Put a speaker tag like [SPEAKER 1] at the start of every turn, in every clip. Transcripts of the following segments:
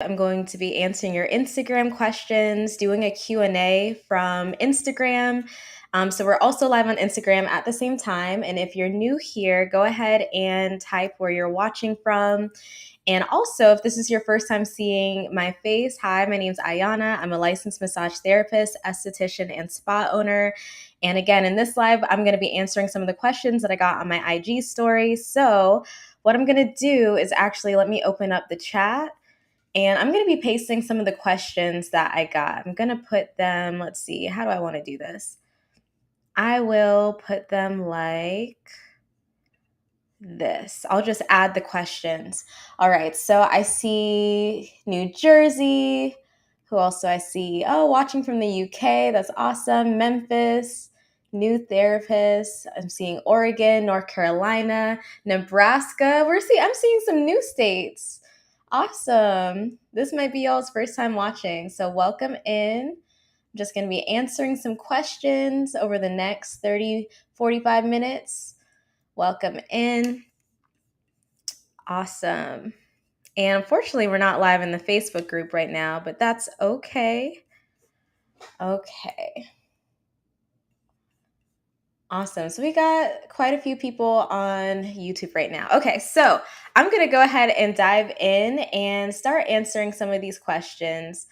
[SPEAKER 1] I'm going to be answering your Instagram questions, doing a Q&A from Instagram. So we're also live on Instagram at the same time. And if you're new here, go ahead and type where you're watching from. And also, if this is your first time seeing my face, hi, my name's Ayana. I'm a licensed massage therapist, esthetician, and spa owner. And again, in this live, I'm going to be answering some of the questions that I got on my IG story. So what I'm going to do is actually let me open up the chat. And I'm going to be pasting some of the questions that I got. I'm going to put them, let's see, how do I want to do this? I will put them like this. I'll just add the questions. All right, so I see New Jersey. Who else do I see? Oh, watching from the UK. That's awesome. Memphis, new therapist. I'm seeing Oregon, North Carolina, Nebraska. I'm seeing some new states. Awesome. This might be y'all's first time watching, so welcome in. I'm just going to be answering some questions over the next 30, 45 minutes. Welcome in. Awesome. And unfortunately, we're not live in the Facebook group right now, but that's okay. Okay. Awesome. So we got quite a few people on YouTube right now. Okay, so I'm going to go ahead and dive in and start answering some of these questions.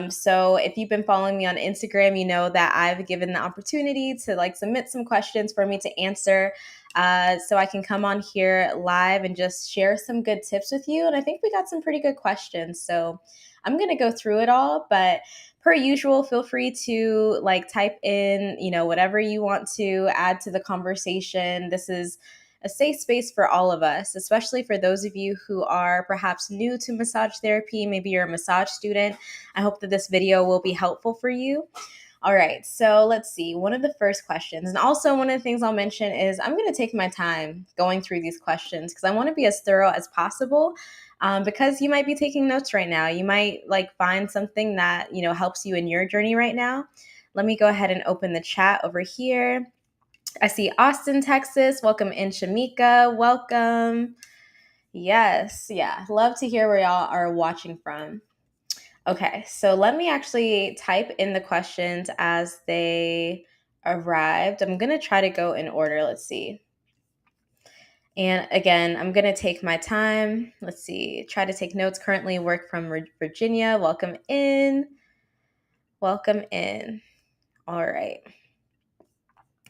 [SPEAKER 1] So if you've been following me on Instagram, you know that I've given the opportunity to submit some questions for me to answer. So I can come on here live and just share some good tips with you. And I think we got some pretty good questions. So I'm going to go through it all, but per usual, feel free to type in, whatever you want to add to the conversation. This is a safe space for all of us, especially for those of you who are perhaps new to massage therapy. Maybe you're a massage student. I hope that this video will be helpful for you. All right, so let's see. One of the first questions, and also one of the things I'll mention is I'm going to take my time going through these questions because I want to be as thorough as possible. Because you might be taking notes right now. You might find something that helps you in your journey right now. Let me go ahead and open the chat over here. I see Austin, Texas. Welcome in, Shamika. Welcome. Yes, yeah. Love to hear where y'all are watching from. Okay, so let me actually type in the questions as they arrived. I'm going to try to go in order. Let's see. And again, I'm going to take my time. Let's see. Try to take notes. Currently work from Virginia. Welcome in. Welcome in. All right.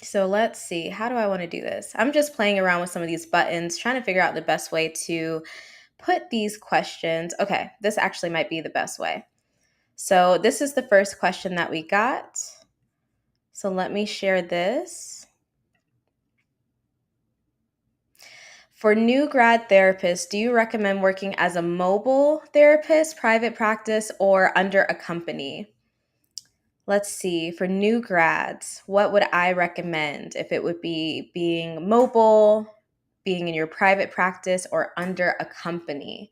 [SPEAKER 1] So let's see. How do I want to do this? I'm just playing around with some of these buttons, trying to figure out the best way to put these questions. Okay, this actually might be the best way. So this is the first question that we got. So let me share this. For new grad therapists, do you recommend working as a mobile therapist, private practice, or under a company? Let's see, for new grads, what would I recommend if it would be being mobile, being in your private practice, or under a company?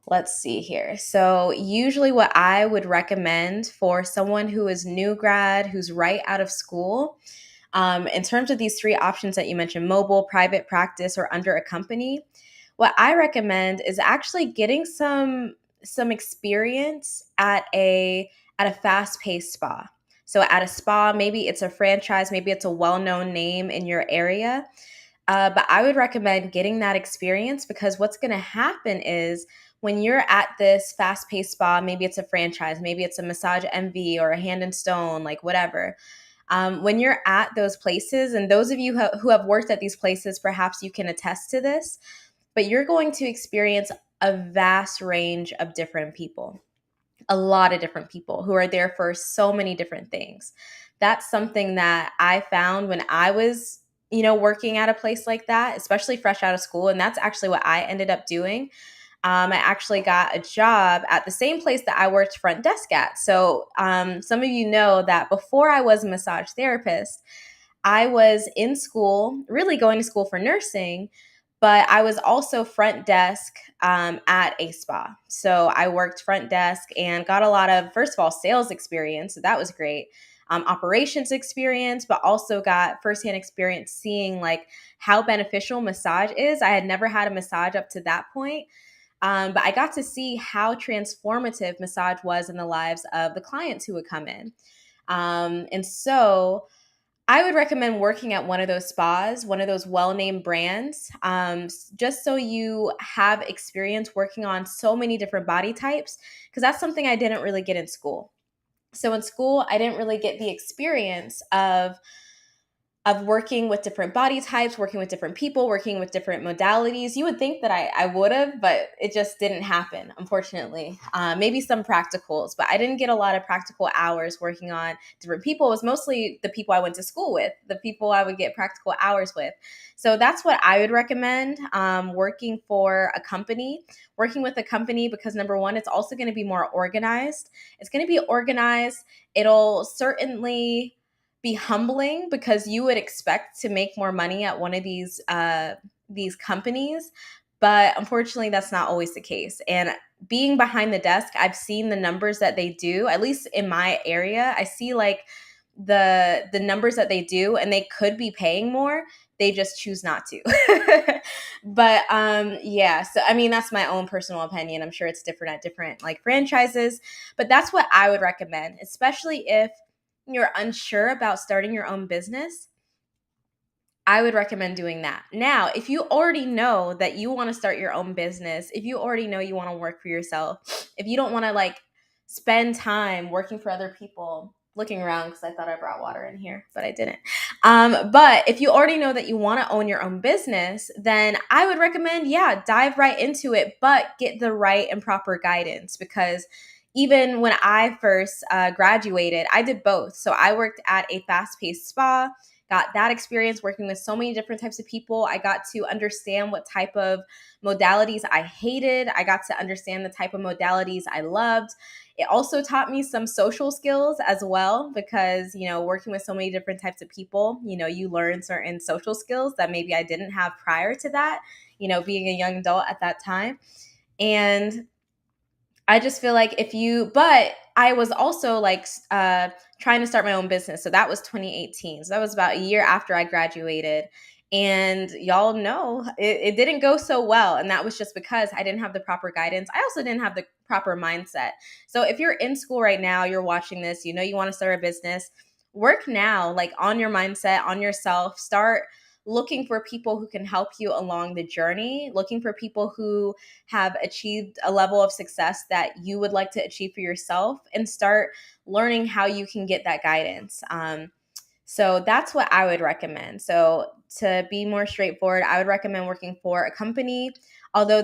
[SPEAKER 1] Let's see here. So usually what I would recommend for someone who is new grad, who's right out of school, in terms of these three options that you mentioned, mobile, private practice, or under a company, what I recommend is actually getting some experience at a fast-paced spa. So at a spa, maybe it's a franchise, maybe it's a well-known name in your area. But I would recommend getting that experience because what's going to happen is when you're at this fast-paced spa, maybe it's a franchise, maybe it's a Massage MV or a Hand and Stone, whatever. When you're at those places, and those of you who have worked at these places, perhaps you can attest to this, but you're going to experience a vast range of different people, a lot of different people who are there for so many different things. That's something that I found when I was, working at a place like that, especially fresh out of school. And that's actually what I ended up doing. I actually got a job at the same place that I worked front desk at. So some of you know that before I was a massage therapist, I was in school, really going to school for nursing, but I was also front desk at a spa. So I worked front desk and got a lot of, first of all, sales experience. So that was great. Operations experience, but also got firsthand experience seeing how beneficial massage is. I had never had a massage up to that point. But I got to see how transformative massage was in the lives of the clients who would come in. And so I would recommend working at one of those spas, one of those well-named brands, just so you have experience working on so many different body types, because that's something I didn't really get in school. So in school, I didn't really get the experience of working with different body types, working with different people, working with different modalities. You would think that I would have, but it just didn't happen, unfortunately. Maybe some practicals, but I didn't get a lot of practical hours working on different people. It was mostly the people I went to school with, the people I would get practical hours with. So that's what I would recommend, working for a company, working with a company, because number one, it's also going to be more organized. It's going to be organized. It'll certainly be humbling, because you would expect to make more money at one of these companies, but unfortunately that's not always the case. And being behind the desk, I've seen the numbers that they do, at least in my area. I see like the numbers that they do, and they could be paying more, they just choose not to. But yeah, so I mean, that's my own personal opinion. I'm sure it's different at different like franchises, but that's what I would recommend, especially if you're unsure about starting your own business. I would recommend doing that. Now, if you already know that you want to start your own business, if you already know you want to work for yourself, if you don't want to like spend time working for other people, looking around because I thought I brought water in here, but I didn't. But if you already know that you want to own your own business, then I would recommend, yeah, dive right into it, but get the right and proper guidance, because even when I first graduated, I did both. So I worked at a fast-paced spa, got that experience working with so many different types of people. I got to understand what type of modalities I hated. I got to understand the type of modalities I loved. It also taught me some social skills as well, because, you know, working with so many different types of people, you know, you learn certain social skills that maybe I didn't have prior to that, you know, being a young adult at that time. And I just feel like but I was also like trying to start my own business. So that was 2018. So that was about a year after I graduated. And y'all know it didn't go so well. And that was just because I didn't have the proper guidance. I also didn't have the proper mindset. So if you're in school right now, you're watching this, you know, you want to start a business, work now, like on your mindset, on yourself, start looking for people who can help you along the journey, looking for people who have achieved a level of success that you would like to achieve for yourself, and start learning how you can get that guidance. So that's what I would recommend. So to be more straightforward, I would recommend working for a company. Although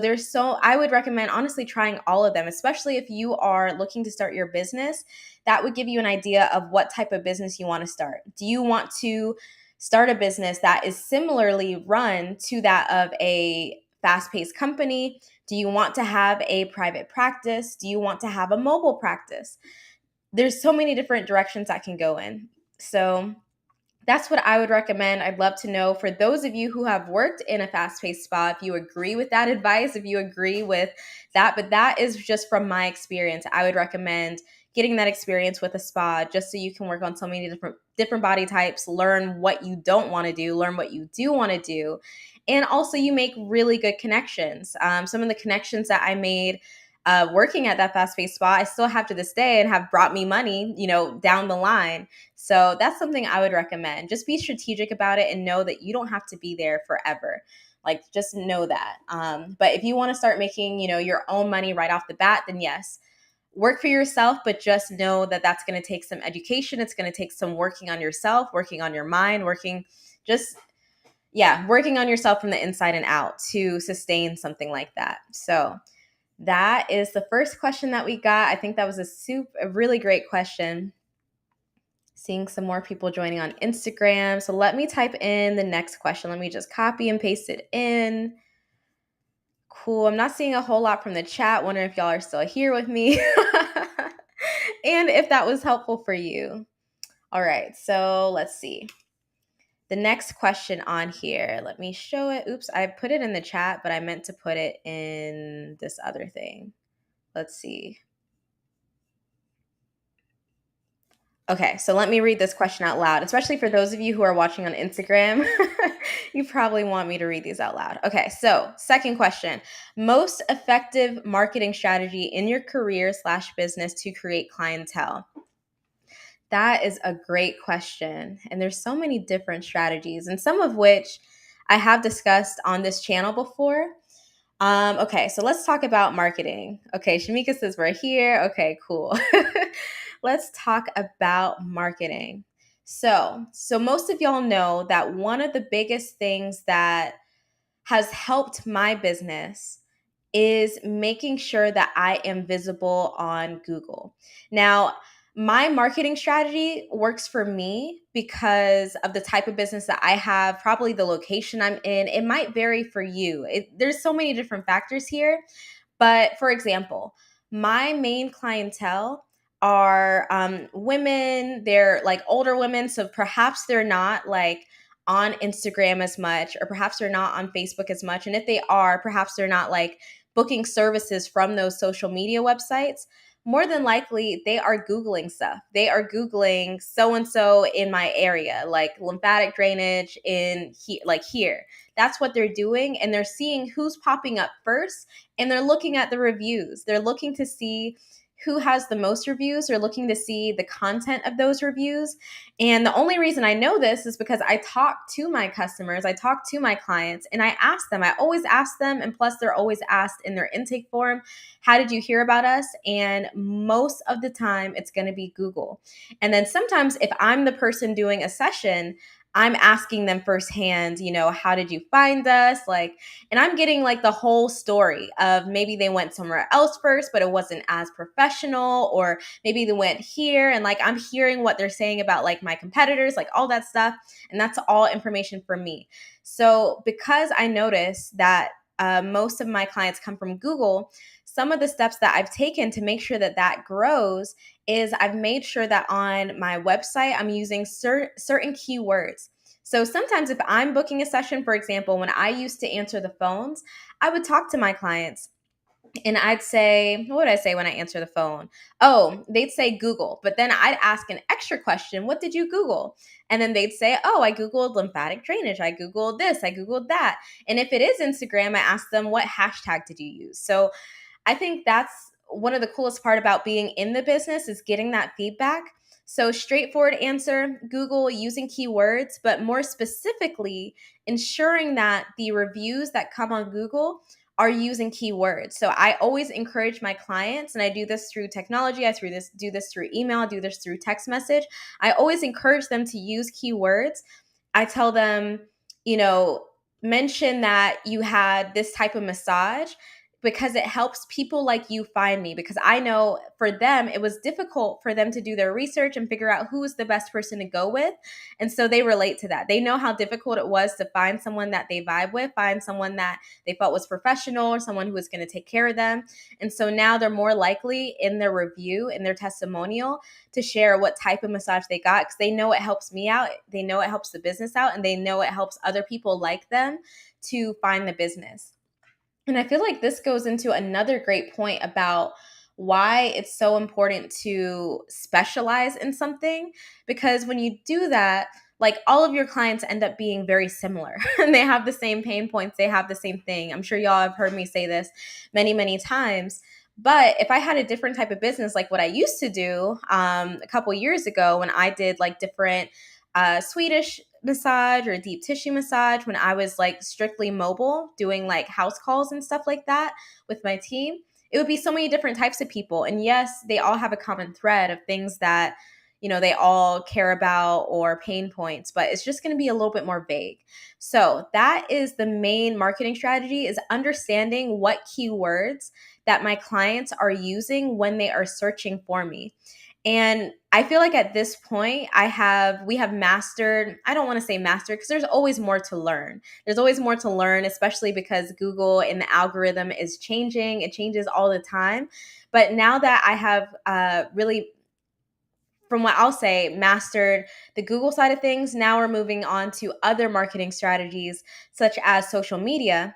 [SPEAKER 1] I would recommend honestly trying all of them, especially if you are looking to start your business. That would give you an idea of what type of business you want to start. Do you want to start a business that is similarly run to that of a fast-paced company? Do you want to have a private practice? Do you want to have a mobile practice? There's so many different directions that can go in. So that's what I would recommend. I'd love to know, for those of you who have worked in a fast-paced spa, if you agree with that advice, if you agree with that. But that is just from my experience. I would recommend getting that experience with a spa, just so you can work on so many different body types, learn what you don't want to do, learn what you do want to do. And also you make really good connections. Some of the connections that I made working at that fast-paced spa, I still have to this day, and have brought me money, you know, down the line. So that's something I would recommend. Just be strategic about it and know that you don't have to be there forever. Like, just know that. But if you want to start making, you know, your own money right off the bat, then yes, work for yourself, but just know that that's going to take some education. It's going to take some working on yourself, working on your mind, working on yourself from the inside and out to sustain something like that. So that is the first question that we got. I think that was a really great question. Seeing some more people joining on Instagram. So let me type in the next question. Let me just copy and paste it in. Cool. I'm not seeing a whole lot from the chat. Wonder if y'all are still here with me and if that was helpful for you. All right. So let's see. The next question on here. Let me show it. Oops, I put it in the chat, but I meant to put it in this other thing. Let's see. Okay, so let me read this question out loud, especially for those of you who are watching on Instagram. You probably want me to read these out loud. Okay, so second question. Most effective marketing strategy in your career slash business to create clientele? That is a great question. And there's so many different strategies, and some of which I have discussed on this channel before. Okay, so let's talk about marketing. Okay, Shamika says we're here. Okay, cool. Let's talk about marketing. So most of y'all know that one of the biggest things that has helped my business is making sure that I am visible on Google. Now, my marketing strategy works for me because of the type of business that I have, probably the location I'm in. It might vary for you. There's so many different factors here. But for example, my main clientele are women. They're like older women. So perhaps they're not like on Instagram as much, or perhaps they're not on Facebook as much. And if they are, perhaps they're not like booking services from those social media websites. More than likely, they are Googling stuff. They are Googling so and so in my area, like lymphatic drainage in like here. That's what they're doing. And they're seeing who's popping up first, and they're looking at the reviews. They're looking to see who has the most reviews. They're looking to see the content of those reviews. And the only reason I know this is because I talk to my customers, I talk to my clients, and I ask them. I always ask them, and plus they're always asked in their intake form, how did you hear about us? And most of the time it's going to be Google. And then sometimes if I'm the person doing a session, I'm asking them firsthand, how did you find us? Like, and I'm getting like the whole story of maybe they went somewhere else first, but it wasn't as professional, or maybe they went here, and like I'm hearing what they're saying about like my competitors, like all that stuff. And that's all information for me. So because I noticed that most of my clients come from Google, some of the steps that I've taken to make sure that that grows is I've made sure that on my website, I'm using certain keywords. So sometimes if I'm booking a session, for example, when I used to answer the phones, I would talk to my clients and I'd say, what would I say when I answer the phone? Oh, they'd say Google, but then I'd ask an extra question. What did you Google? And then they'd say, oh, I Googled lymphatic drainage. I Googled this. I Googled that. And if it is Instagram, I ask them, what hashtag did you use? So I think that's one of the coolest part about being in the business is getting that feedback. So straightforward answer, Google, using keywords, but more specifically, ensuring that the reviews that come on Google are using keywords. So I always encourage my clients, and I do this through technology, do this through email, I do this through text message. I always encourage them to use keywords. I tell them, mention that you had this type of massage, because it helps people like you find me, because I know for them it was difficult for them to do their research and figure out who is the best person to go with. And so they relate to that. They know how difficult it was to find someone that they vibe with, find someone that they felt was professional, or someone who was going to take care of them. And so now they're more likely in their review, in their testimonial, to share what type of massage they got, because they know it helps me out, they know it helps the business out, and they know it helps other people like them to find the business. And I feel like this goes into another great point about why it's so important to specialize in something. Because when you do that, like all of your clients end up being very similar and they have the same pain points, they have the same thing. I'm sure y'all have heard me say this many, many times. But if I had a different type of business, like what I used to do a couple years ago when I did like different Swedish massage or deep tissue massage, when I was like strictly mobile doing like house calls and stuff like that with my team, it would be so many different types of people. And yes, they all have a common thread of things that, they all care about or pain points, but it's just going to be a little bit more vague. So that is the main marketing strategy, is understanding what keywords that my clients are using when they are searching for me. And I feel like at this point we have mastered, I don't want to say mastered, because there's always more to learn. There's always more to learn, especially because Google and the algorithm is changing. It changes all the time. But now that I have really, from what I'll say, mastered the Google side of things, now we're moving on to other marketing strategies such as social media.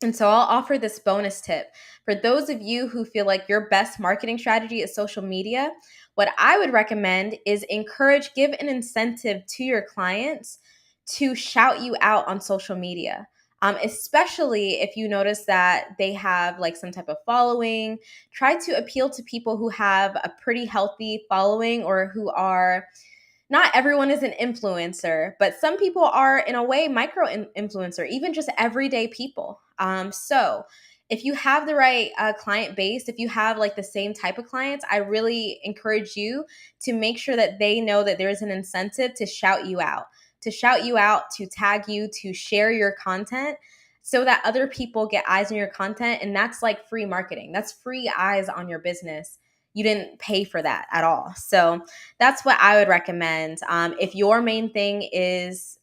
[SPEAKER 1] And so I'll offer this bonus tip. For those of you who feel like your best marketing strategy is social media, what I would recommend is give an incentive to your clients to shout you out on social media. Especially if you notice that they have like some type of following, try to appeal to people who have a pretty healthy following, or who are, not everyone is an influencer, but some people are in a way micro influencer, even just everyday people. So if you have the right client base, if you have like the same type of clients, I really encourage you to make sure that they know that there is an incentive to shout you out, to tag you, to share your content, so that other people get eyes on your content. And that's like free marketing. That's free eyes on your business. You didn't pay for that at all. So that's what I would recommend. If your main thing is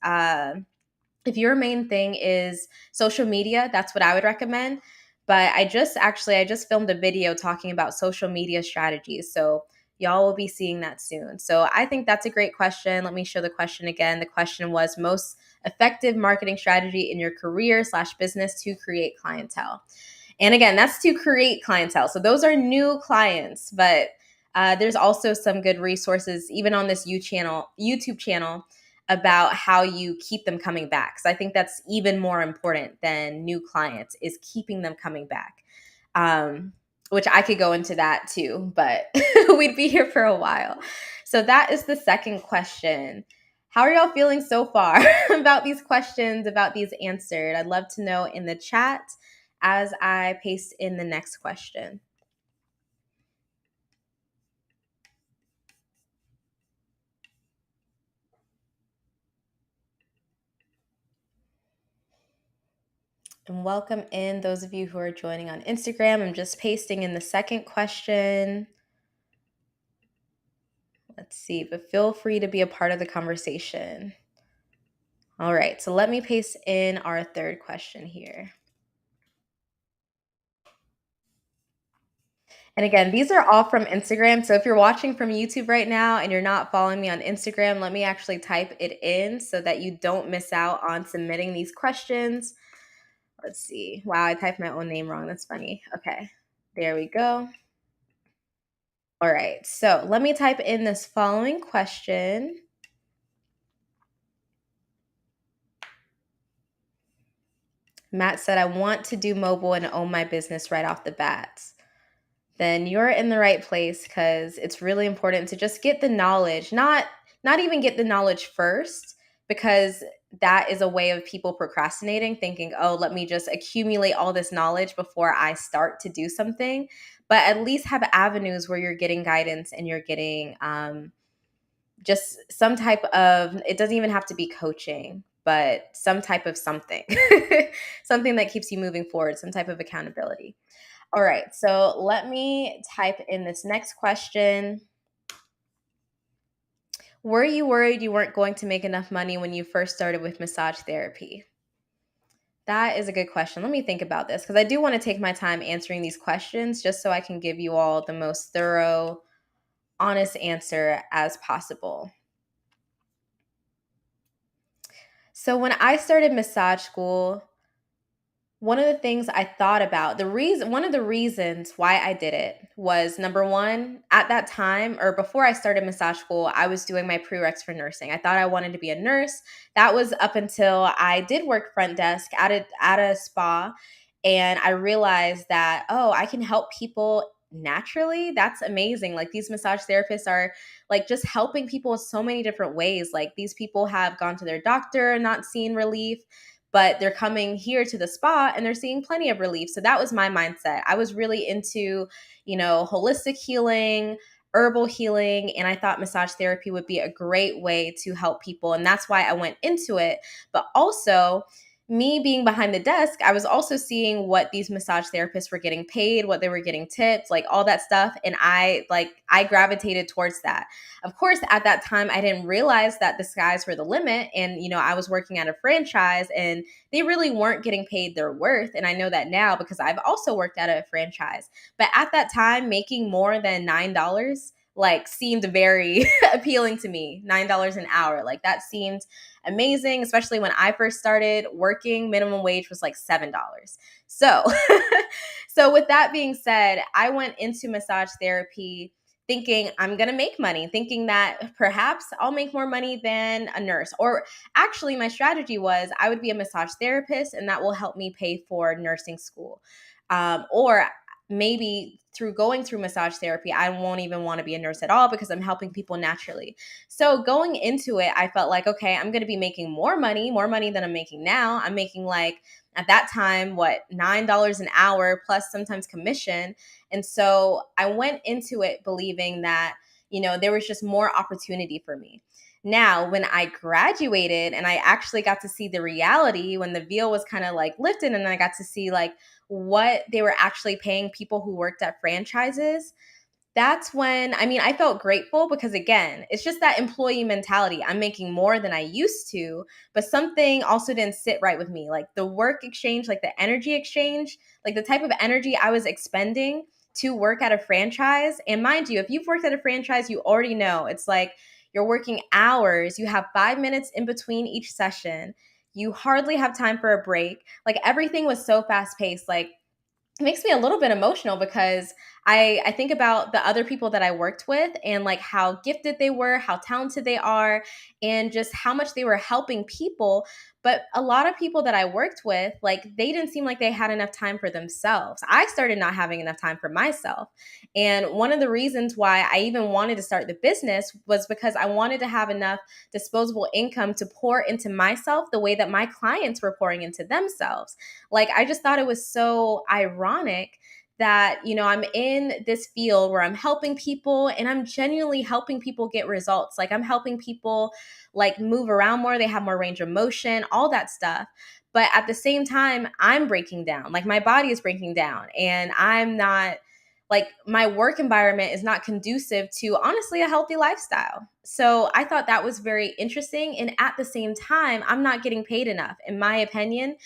[SPEAKER 1] social media, that's what I would recommend. But I just filmed a video talking about social media strategies. So y'all will be seeing that soon. So I think that's a great question. Let me show the question again. The question was, most effective marketing strategy in your career/business to create clientele. And again, that's to create clientele. So those are new clients, but there's also some good resources, even on this YouTube channel, about how you keep them coming back. So I think that's even more important than new clients, is keeping them coming back. Which I could go into that too, but we'd be here for a while. So that is the second question. How are y'all feeling so far about these questions, about these answered? I'd love to know in the chat as I paste in the next question. And welcome in those of you who are joining on Instagram. I'm just pasting in the second question. Let's see, but feel free to be a part of the conversation. All right, so let me paste in our third question here. And again, these are all from Instagram. So if you're watching from YouTube right now and you're not following me on Instagram, let me actually type it in so that you don't miss out on submitting these questions. Let's see. Wow, I typed my own name wrong. That's funny. Okay, there we go. All right, so let me type in this following question. Matt said, I want to do mobile and own my business right off the bat. Then you're in the right place, because it's really important to just get the knowledge, not even get the knowledge first, because that is a way of people procrastinating, thinking, oh, let me just accumulate all this knowledge before I start to do something. But at least have avenues where you're getting guidance and you're getting just some type of, it doesn't even have to be coaching, but some type of something, something that keeps you moving forward, some type of accountability. All right, so let me type in this next question. Were you worried you weren't going to make enough money when you first started with massage therapy? That is a good question. Let me think about this, because I do want to take my time answering these questions just so I can give you all the most thorough, honest answer as possible. So when I started massage school, one of the things I thought about, one of the reasons why I did it was, number one, at that time, or before I started massage school, I was doing my prereqs for nursing. I thought I wanted to be a nurse. That was up until I did work front desk at a spa, and I realized that, oh, I can help people naturally. That's amazing. Like, these massage therapists are like just helping people in so many different ways. Like, these people have gone to their doctor and not seen relief, but they're coming here to the spa and they're seeing plenty of relief. So that was my mindset. I was really into, holistic healing, herbal healing, and I thought massage therapy would be a great way to help people. And that's why I went into it. But also, me being behind the desk, I was also seeing what these massage therapists were getting paid, what they were getting tipped, like all that stuff. And I gravitated towards that. Of course, at that time, I didn't realize that the skies were the limit. And, I was working at a franchise and they really weren't getting paid their worth. And I know that now because I've also worked at a franchise. But at that time, making more than $9 like seemed very appealing to me. $9 an hour. Like that seemed amazing, especially when I first started working. Minimum wage was like $7. So, so with that being said, I went into massage therapy thinking I'm going to make money, thinking that perhaps I'll make more money than a nurse. Or actually, my strategy was I would be a massage therapist and that will help me pay for nursing school. Or maybe through going through massage therapy, I won't even want to be a nurse at all because I'm helping people naturally. So going into it, I felt like, okay, I'm going to be making more money than I'm making now. I'm making like at that time, what, $9 an hour plus sometimes commission. And so I went into it believing that, there was just more opportunity for me. Now, when I graduated and I actually got to see the reality, when the veil was kind of like lifted and I got to see like what they were actually paying people who worked at franchises, that's when, I felt grateful because again, it's just that employee mentality. I'm making more than I used to, but something also didn't sit right with me. Like the work exchange, like the energy exchange, like the type of energy I was expending to work at a franchise. And mind you, if you've worked at a franchise, you already know it's like you're working hours, you have 5 minutes in between each session. You hardly have time for a break. Like everything was so fast paced. Like it makes me a little bit emotional because I think about the other people that I worked with and like how gifted they were, how talented they are, and just how much they were helping people. But a lot of people that I worked with, like they didn't seem like they had enough time for themselves. I started not having enough time for myself. And one of the reasons why I even wanted to start the business was because I wanted to have enough disposable income to pour into myself the way that my clients were pouring into themselves. Like, I just thought it was so ironic that, I'm in this field where I'm helping people and I'm genuinely helping people get results. Like, I'm helping people like move around more, they have more range of motion, all that stuff. But at the same time, I'm breaking down. Like, my body is breaking down and I'm not like my work environment is not conducive to honestly a healthy lifestyle. So I thought that was very interesting. And at the same time, I'm not getting paid enough. In my opinion,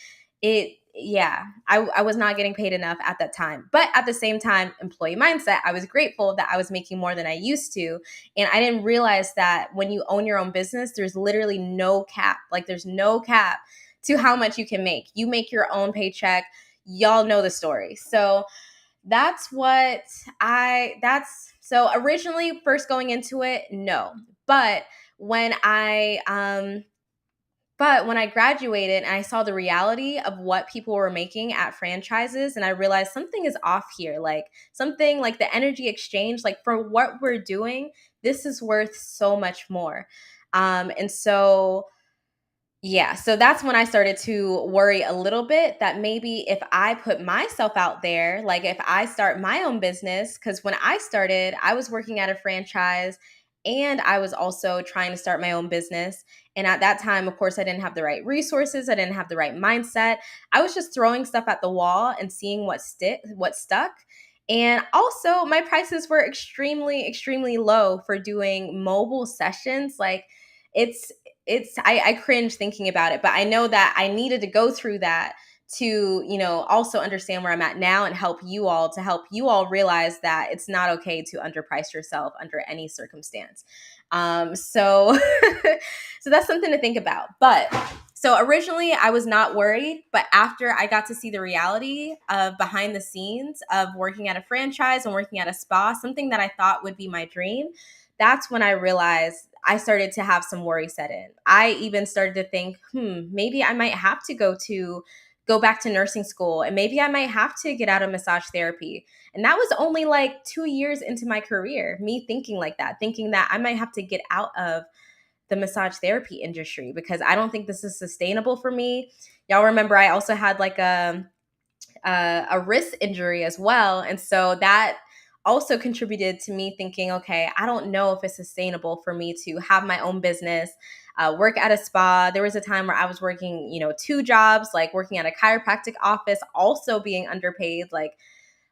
[SPEAKER 1] I was not getting paid enough at that time. But at the same time, employee mindset, I was grateful that I was making more than I used to. And I didn't realize that when you own your own business, there's literally no cap. Like there's no cap to how much you can make. You make your own paycheck. Y'all know the story. So that's what so originally first going into it, no. But when I graduated and I saw the reality of what people were making at franchises, and I realized something is off here. Like something like the energy exchange, like for what we're doing, this is worth so much more. And so yeah, so that's when I started to worry a little bit that maybe if I put myself out there, like if I start my own business, because when I started, I was working at a franchise and I was also trying to start my own business. And at that time, of course, I didn't have the right resources, I didn't have the right mindset. I was just throwing stuff at the wall and seeing what stuck. And also, my prices were extremely, extremely low for doing mobile sessions. Like it's I cringe thinking about it, but I know that I needed to go through that to, also understand where I'm at now and help you all realize that it's not okay to underprice yourself under any circumstance. So so that's something to think about. But so originally I was not worried, but after I got to see the reality of behind the scenes of working at a franchise and working at a spa, something that I thought would be my dream, that's when I realized I started to have some worry set in. I even started to think, maybe I might have to go back to nursing school and maybe I might have to get out of massage therapy. And that was only like 2 years into my career, me thinking like that, thinking that I might have to get out of the massage therapy industry because I don't think this is sustainable for me. Y'all remember I also had like a wrist injury as well. And so that also contributed to me thinking, okay, I don't know if it's sustainable for me to have my own business, work at a spa. There was a time where I was working, 2 jobs, like working at a chiropractic office, also being underpaid, like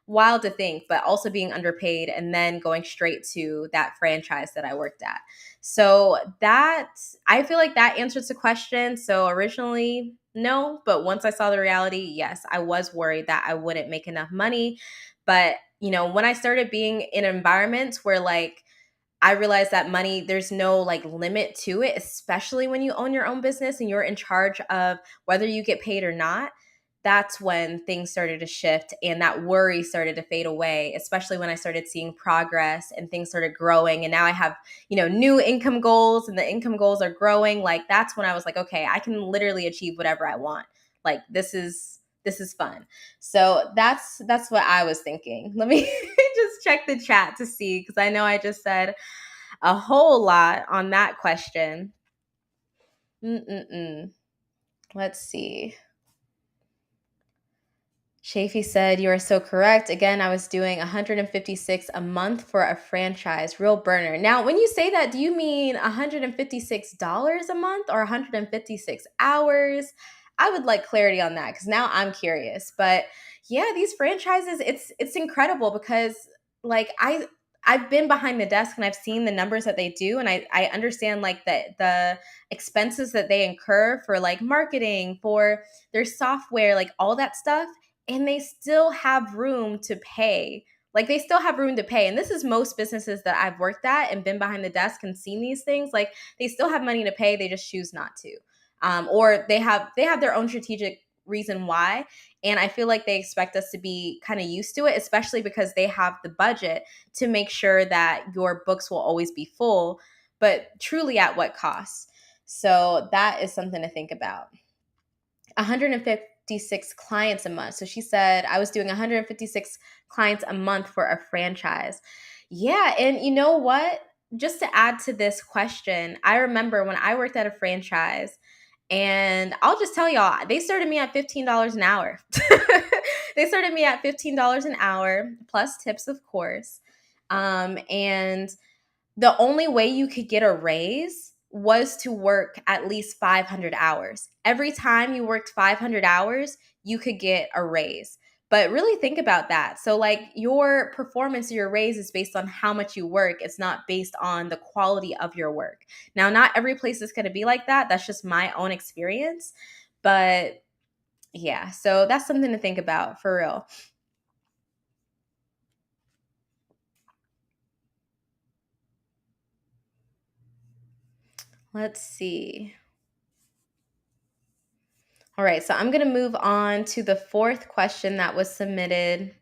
[SPEAKER 1] wild to think, but also being underpaid and then going straight to that franchise that I worked at. So I feel like that answers the question. So originally, no, but once I saw the reality, yes, I was worried that I wouldn't make enough money. But, when I started being in environments where like I realized that money, there's no like limit to it, especially when you own your own business and you're in charge of whether you get paid or not. That's when things started to shift and that worry started to fade away, especially when I started seeing progress and things started growing. And now I have, new income goals and the income goals are growing. Like that's when I was like, okay, I can literally achieve whatever I want. Like this is fun. So that's what I was thinking. Let me just check the chat to see, because I know I just said a whole lot on that question. Let's see. Shafi said, "You are so correct. Again, I was doing 156 a month for a franchise, real burner." Now, when you say that, do you mean $156 a month or 156 hours? I would like clarity on that because now I'm curious. But yeah, these franchises, it's incredible because like I've been behind the desk and I've seen the numbers that they do, and I understand like the expenses that they incur for like marketing, for their software, like all that stuff, and they still have room to pay. Like they still have room to pay. And this is most businesses that I've worked at and been behind the desk and seen these things. Like they still have money to pay. They just choose not to. Or they have their own strategic reason why. And I feel like they expect us to be kind of used to it, especially because they have the budget to make sure that your books will always be full, but truly at what cost? So that is something to think about. 156 clients a month. So she said, I was doing 156 clients a month for a franchise. Yeah. And you know what? Just to add to this question, I remember when I worked at a franchise, and I'll just tell y'all, they started me at $15 an hour. They started me at $15 an hour, plus tips, of course. And the only way you could get a raise was to work at least 500 hours. Every time you worked 500 hours, you could get a raise. But really think about that. So like your performance or your raise is based on how much you work. It's not based on the quality of your work. Now, not every place is going to be like that. That's just my own experience. But yeah, so that's something to think about for real. Let's see. All right, so I'm going to move on to the fourth question that was submitted.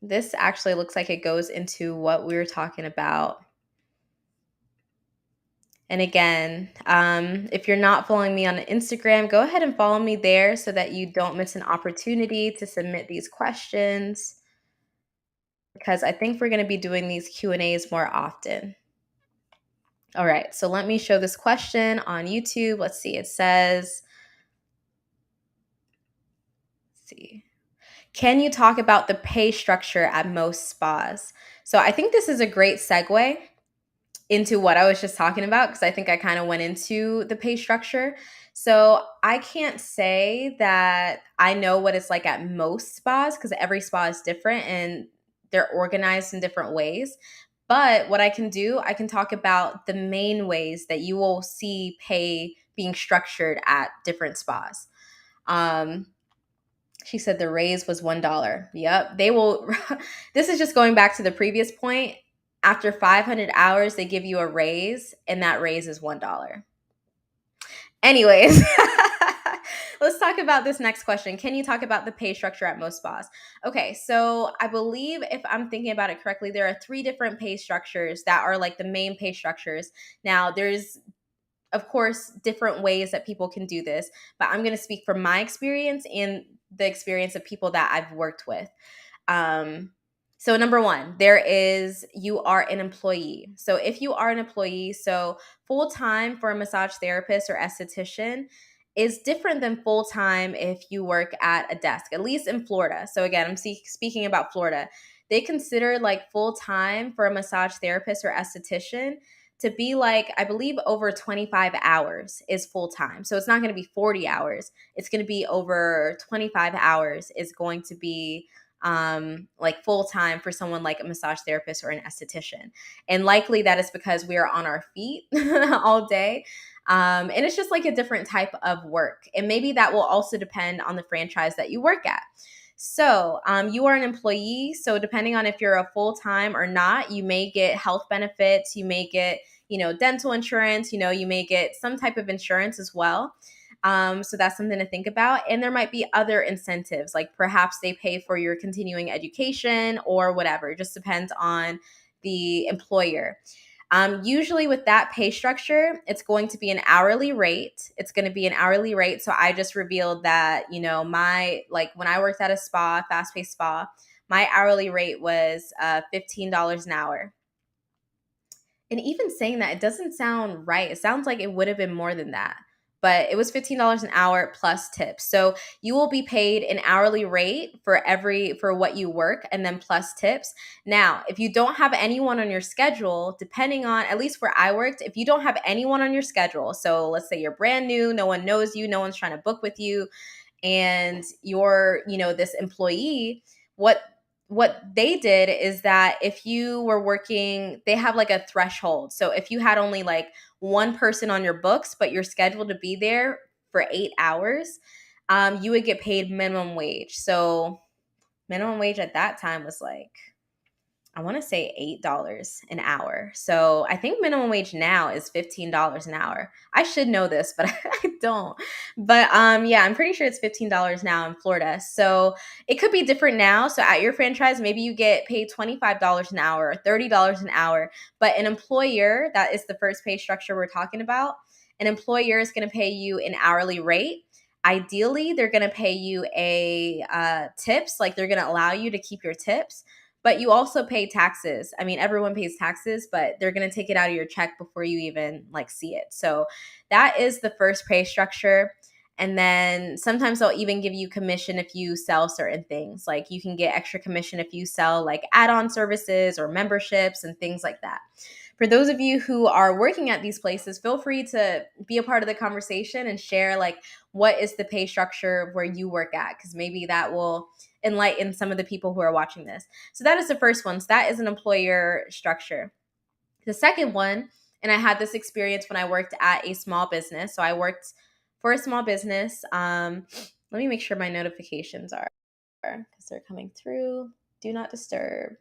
[SPEAKER 1] This actually looks like it goes into what we were talking about. And again, if you're not following me on Instagram, go ahead and follow me there so that you don't miss an opportunity to submit these questions, because I think we're going to be doing these Q&As more often. All right, so let me show this question on YouTube. Let's see. It says, can you talk about the pay structure at most spas? So I think this is a great segue into what I was just talking about, because I think I kind of went into the pay structure. So I can't say that I know what it's like at most spas, because every spa is different and they're organized in different ways. But what I can do, I can talk about the main ways that you will see pay being structured at different spas. She said the raise was $1. Yep, they will. This is just going back to the previous point. After 500 hours, they give you a raise, and that raise is $1. Anyways, let's talk about this next question. Can you talk about the pay structure at most spas? Okay, so I believe, if I'm thinking about it correctly, there are 3 different pay structures that are like the main pay structures. Now, there's of course different ways that people can do this, but I'm going to speak from my experience and the experience of people that I've worked with. So number 1, you are an employee. So if you are an employee, so full-time for a massage therapist or esthetician is different than full-time if you work at a desk, at least in Florida. So again, I'm speaking about Florida. They consider like full-time for a massage therapist or esthetician to be like, I believe over 25 hours is full time. So it's not going to be 40 hours. It's going to be over 25 hours is going to be like full time for someone like a massage therapist or an esthetician. And likely that is because we are on our feet all day. And it's just like a different type of work. And maybe that will also depend on the franchise that you work at. So you are an employee. So depending on if you're a full-time or not, you may get health benefits, you may get, dental insurance, you may get some type of insurance as well. So that's something to think about. And there might be other incentives, like perhaps they pay for your continuing education or whatever. It just depends on the employer. Usually with that pay structure, it's going to be an hourly rate. It's going to be an hourly rate. So I just revealed that, when I worked at a spa, fast-paced spa, my hourly rate was $15 an hour. And even saying that, it doesn't sound right. It sounds like it would have been more than that. But it was $15 an hour plus tips. So you will be paid an hourly rate for what you work and then plus tips. Now, if you don't have anyone on your schedule, depending on, at least where I worked, if you don't have anyone on your schedule, so let's say you're brand new, no one knows you, no one's trying to book with you, and you're, this employee, what they did is that if you were working, they have like a threshold. So if you had only like one person on your books, but you're scheduled to be there for 8 hours, you would get paid minimum wage. So minimum wage at that time was like, I want to say $8 an hour. So I think minimum wage now is $15 an hour. I should know this, but I don't. But yeah, I'm pretty sure it's $15 now in Florida. So it could be different now. So at your franchise, maybe you get paid $25 an hour or $30 an hour. But an employer, that is the first pay structure we're talking about, an employer is going to pay you an hourly rate. Ideally, they're going to pay you a tips, like they're going to allow you to keep your tips. But you also pay taxes. I mean, everyone pays taxes, but they're going to take it out of your check before you even see it. So that is the first pay structure. And then sometimes they'll even give you commission if you sell certain things. Like you can get extra commission if you sell like add-on services or memberships and things like that. For those of you who are working at these places, feel free to be a part of the conversation and share like what is the pay structure where you work at, because maybe that will enlighten some of the people who are watching this. So that is the first one. So that is an employer structure. The second one, and I had this experience when I worked at a small business. So I worked for a small business. Let me make sure my notifications are, because they're coming through. Do not disturb.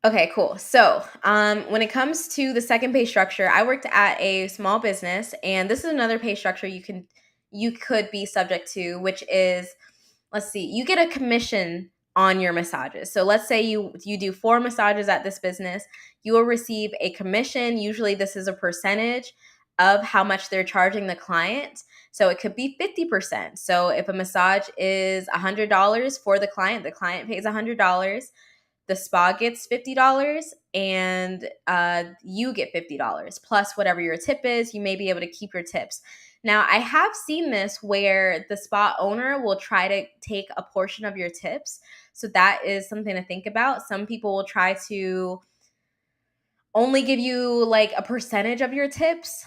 [SPEAKER 1] Okay, cool. So when it comes to the second pay structure, I worked at a small business, and this is another pay structure you could be subject to, which is, let's see, you get a commission on your massages. So let's say you do 4 massages at this business, you will receive a commission. Usually this is a percentage of how much they're charging the client. So it could be 50%. So if a massage is $100 for the client pays $100. The spa gets $50 and you get $50 plus whatever your tip is. You may be able to keep your tips. Now, I have seen this where the spa owner will try to take a portion of your tips. So that is something to think about. Some people will try to only give you like a percentage of your tips.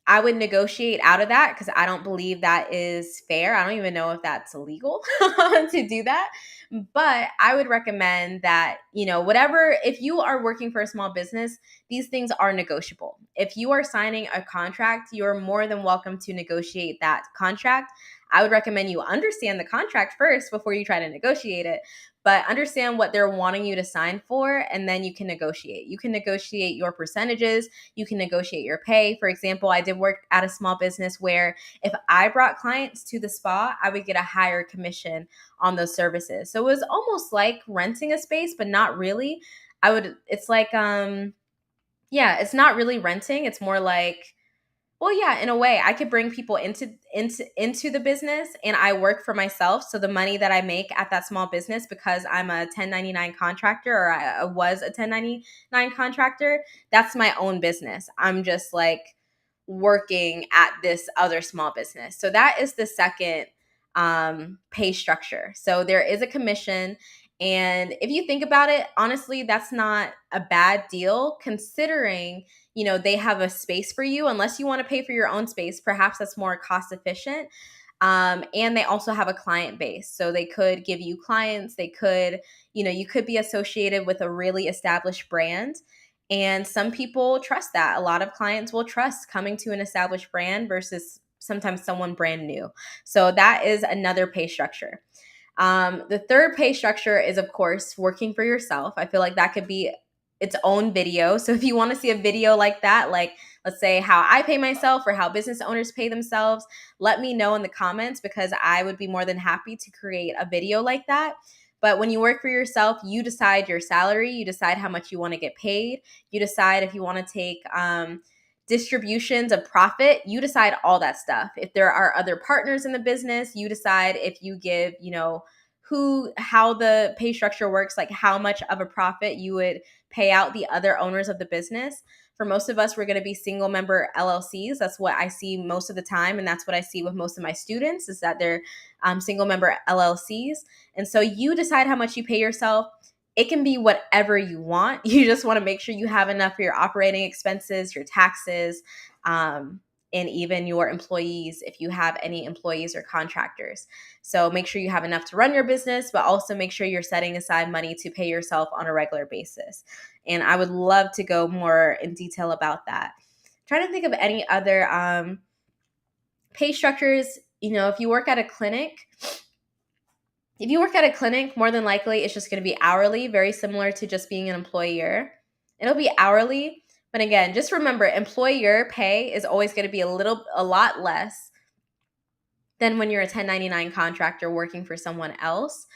[SPEAKER 1] I would negotiate out of that because I don't believe that is fair. I don't even know if that's illegal to do that. But I would recommend that, whatever, if you are working for a small business, these things are negotiable. If you are signing a contract, you're more than welcome to negotiate that contract. I would recommend you understand the contract first before you try to negotiate it. But understand what they're wanting you to sign for, and then you can negotiate. You can negotiate your percentages. You can negotiate your pay. For example, I did work at a small business where if I brought clients to the spa, I would get a higher commission on those services. So it was almost like renting a space, but not really. It's like, it's not really renting. It's more like, well, yeah, in a way, I could bring people into the business, and I work for myself. So the money that I make at that small business, because I'm a 1099 contractor, or I was a 1099 contractor, that's my own business. I'm just like working at this other small business. So that is the second pay structure. So there is a commission. And if you think about it, honestly, that's not a bad deal considering they have a space for you, unless you want to pay for your own space. Perhaps that's more cost efficient. And they also have a client base. So they could give you clients. They could, you could be associated with a really established brand. And some people trust that. A lot of clients will trust coming to an established brand versus sometimes someone brand new. So that is another pay structure. The third pay structure is, of course, working for yourself. I feel like that could be its own video. So if you want to see a video like that, like let's say how I pay myself or how business owners pay themselves, let me know in the comments because I would be more than happy to create a video like that. But when you work for yourself, you decide your salary, you decide how much you want to get paid, you decide if you want to take distributions of profit, you decide all that stuff. If there are other partners in the business, you decide if you give, how the pay structure works, like how much of a profit you would pay out the other owners of the business. For most of us, we're going to be single member LLCs. That's what I see most of the time. And that's what I see with most of my students is that they're single member LLCs. And so you decide how much you pay yourself. It can be whatever you want. You just want to make sure you have enough for your operating expenses, your taxes, and even your employees if you have any employees or contractors. So make sure you have enough to run your business, but also make sure you're setting aside money to pay yourself on a regular basis. And I would love to go more in detail about that. Trying to think of any other pay structures. If you work at a clinic, more than likely it's just going to be hourly, very similar to just being an employer. It'll be hourly. But again, just remember, employer pay is always going to be a lot less than when you're a 1099 contractor working for someone else.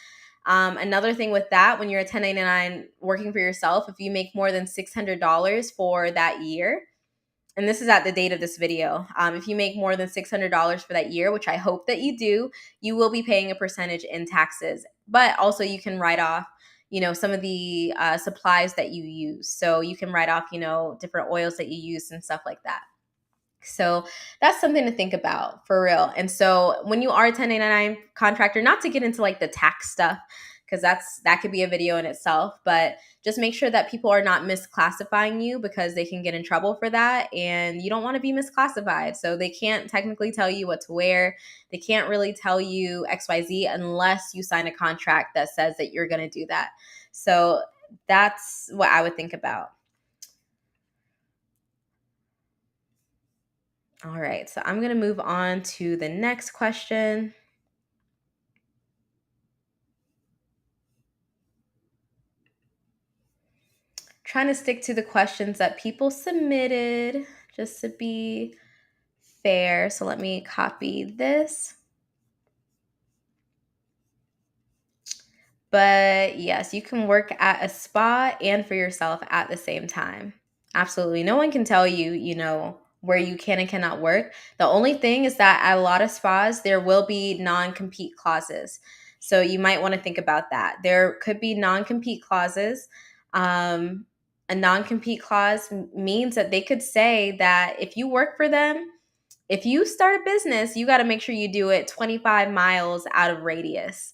[SPEAKER 1] Another thing with that, when you're a 1099 working for yourself, if you make more than $600 for that year, and this is at the date of this video, if you make more than $600 for that year, which I hope that you do, you will be paying a percentage in taxes. But also you can write off, some of the supplies that you use. So you can write off, different oils that you use and stuff like that. So that's something to think about for real. And so when you are a 1099 contractor, not to get into like the tax stuff, because that could be a video in itself, but just make sure that people are not misclassifying you because they can get in trouble for that. And you don't want to be misclassified. So they can't technically tell you what to wear. They can't really tell you XYZ unless you sign a contract that says that you're going to do that. So that's what I would think about. All right, so I'm going to move on to the next question. Trying to stick to the questions that people submitted just to be fair. So let me copy this. But yes, you can work at a spa and for yourself at the same time. Absolutely. No one can tell you, where you can and cannot work. The only thing is that at a lot of spas, there will be non-compete clauses. So you might want to think about that. There could be non-compete clauses. A non-compete clause means that they could say that if you work for them, if you start a business, you got to make sure you do it 25 miles out of radius.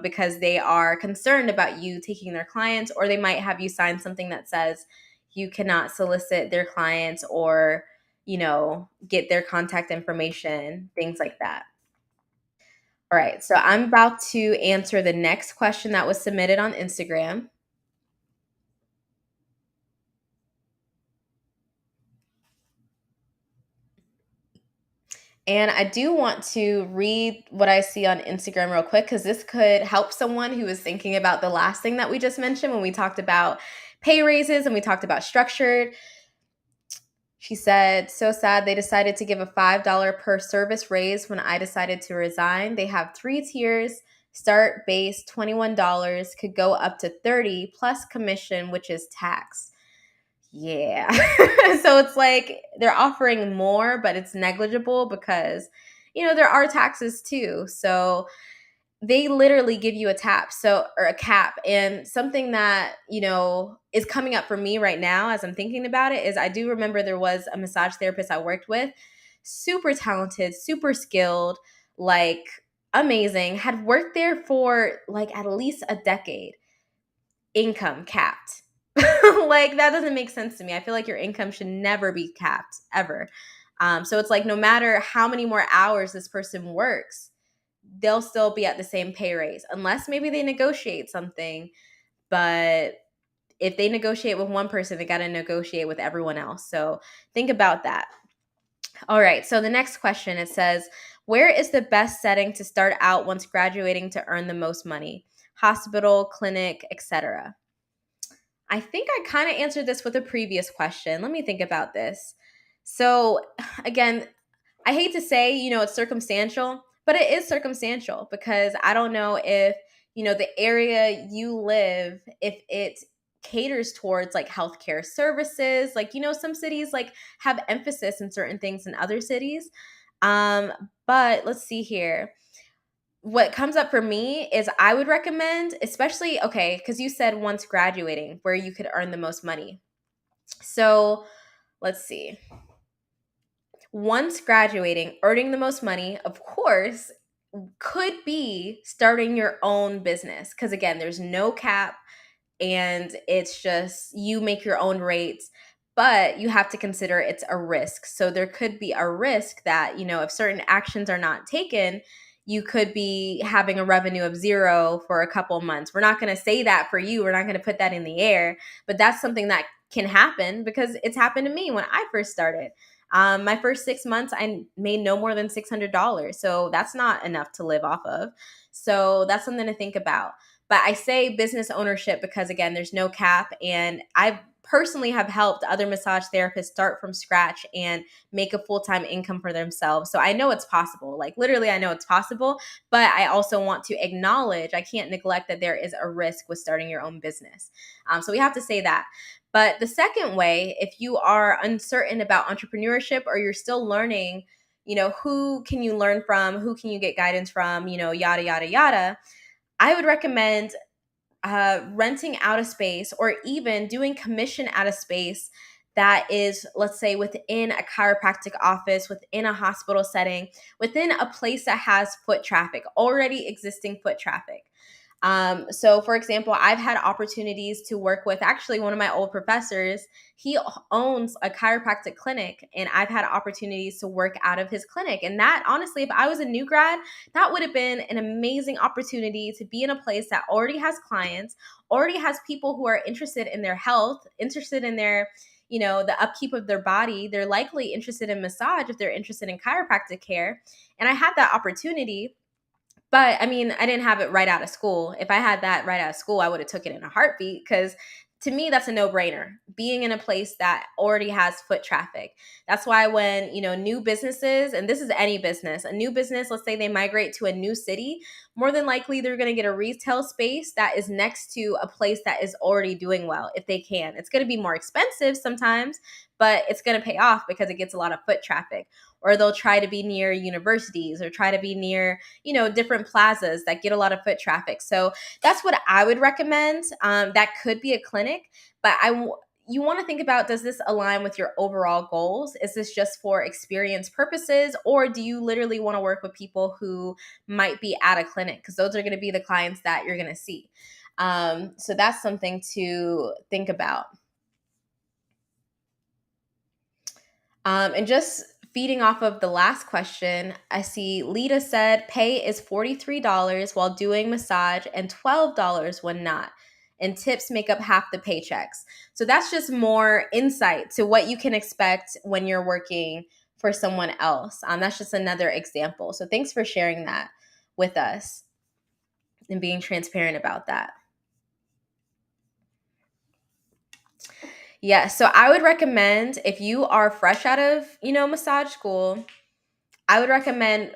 [SPEAKER 1] Because they are concerned about you taking their clients, or they might have you sign something that says you cannot solicit their clients or, get their contact information, things like that. All right, so I'm about to answer the next question that was submitted on Instagram. And I do want to read what I see on Instagram real quick because this could help someone who is thinking about the last thing that we just mentioned when we talked about pay raises and we talked about structured. She said, so sad they decided to give a $5 per service raise when I decided to resign. They have 3 tiers. Start base $21, could go up to $30 plus commission, which is tax. Yeah. So it's like they're offering more, but it's negligible because, there are taxes too. So they literally give you a tap, or a cap. And something that, is coming up for me right now as I'm thinking about it is I do remember there was a massage therapist I worked with, super talented, super skilled, like amazing, had worked there for like at least a decade, income capped. Like that doesn't make sense to me. I feel like your income should never be capped ever. So it's like no matter how many more hours this person works, they'll still be at the same pay raise unless maybe they negotiate something. But if they negotiate with one person, they got to negotiate with everyone else. So think about that. All right, so the next question, it says, where is the best setting to start out once graduating to earn the most money? Hospital, clinic, etc. I think I kind of answered this with a previous question. Let me think about this. So, again, I hate to say, it's circumstantial, but it is circumstantial because I don't know if, the area you live, if it caters towards like healthcare services. Like, some cities like have emphasis in certain things in other cities. But let's see here. What comes up for me is I would recommend, especially, okay, because you said once graduating, where you could earn the most money. So let's see. Once graduating, earning the most money, of course, could be starting your own business. Because again, there's no cap and it's just you make your own rates, but you have to consider it's a risk. So there could be a risk that, if certain actions are not taken, you could be having a revenue of zero for a couple months. We're not going to say that for you. We're not going to put that in the air, but that's something that can happen because it's happened to me when I first started. My first 6 months, I made no more than $600. So that's not enough to live off of. So that's something to think about. But I say business ownership because, again, there's no cap. And I personally have helped other massage therapists start from scratch and make a full-time income for themselves. So I know it's possible. Like literally, I know it's possible. But I also want to acknowledge, I can't neglect that there is a risk with starting your own business. So we have to say that. But the second way, if you are uncertain about entrepreneurship or you're still learning, who can you learn from? Who can you get guidance from? Yada, yada, yada. I would recommend renting out a space or even doing commission at a space that is, let's say, within a chiropractic office, within a hospital setting, within a place that has foot traffic, already existing foot traffic. So for example, I've had opportunities to work with actually one of my old professors. He owns a chiropractic clinic and I've had opportunities to work out of his clinic. And that honestly, if I was a new grad, that would have been an amazing opportunity to be in a place that already has clients, already has people who are interested in their health, interested in their the upkeep of their body. They're likely interested in massage if they're interested in chiropractic care. And I had that opportunity. But I mean, I didn't have it right out of school. If I had that right out of school, I would have took it in a heartbeat because to me, that's a no-brainer. Being in a place that already has foot traffic. That's why when, new businesses, and this is any business, a new business, let's say they migrate to a new city, more than likely they're going to get a retail space that is next to a place that is already doing well if they can. It's going to be more expensive sometimes, but it's going to pay off because it gets a lot of foot traffic. Or they'll try to be near universities or try to be near, different plazas that get a lot of foot traffic. So that's what I would recommend. That could be a clinic, but you want to think about, does this align with your overall goals? Is this just for experience purposes, or do you literally want to work with people who might be at a clinic? Because those are going to be the clients that you're going to see. So that's something to think about. And just feeding off of the last question, I see Lita said pay is $43 while doing massage and $12 when not. And tips make up half the paychecks. So that's just more insight to what you can expect when you're working for someone else. That's just another example. So thanks for sharing that with us and being transparent about that. Yeah, so I would recommend if you are fresh out of, massage school, I would recommend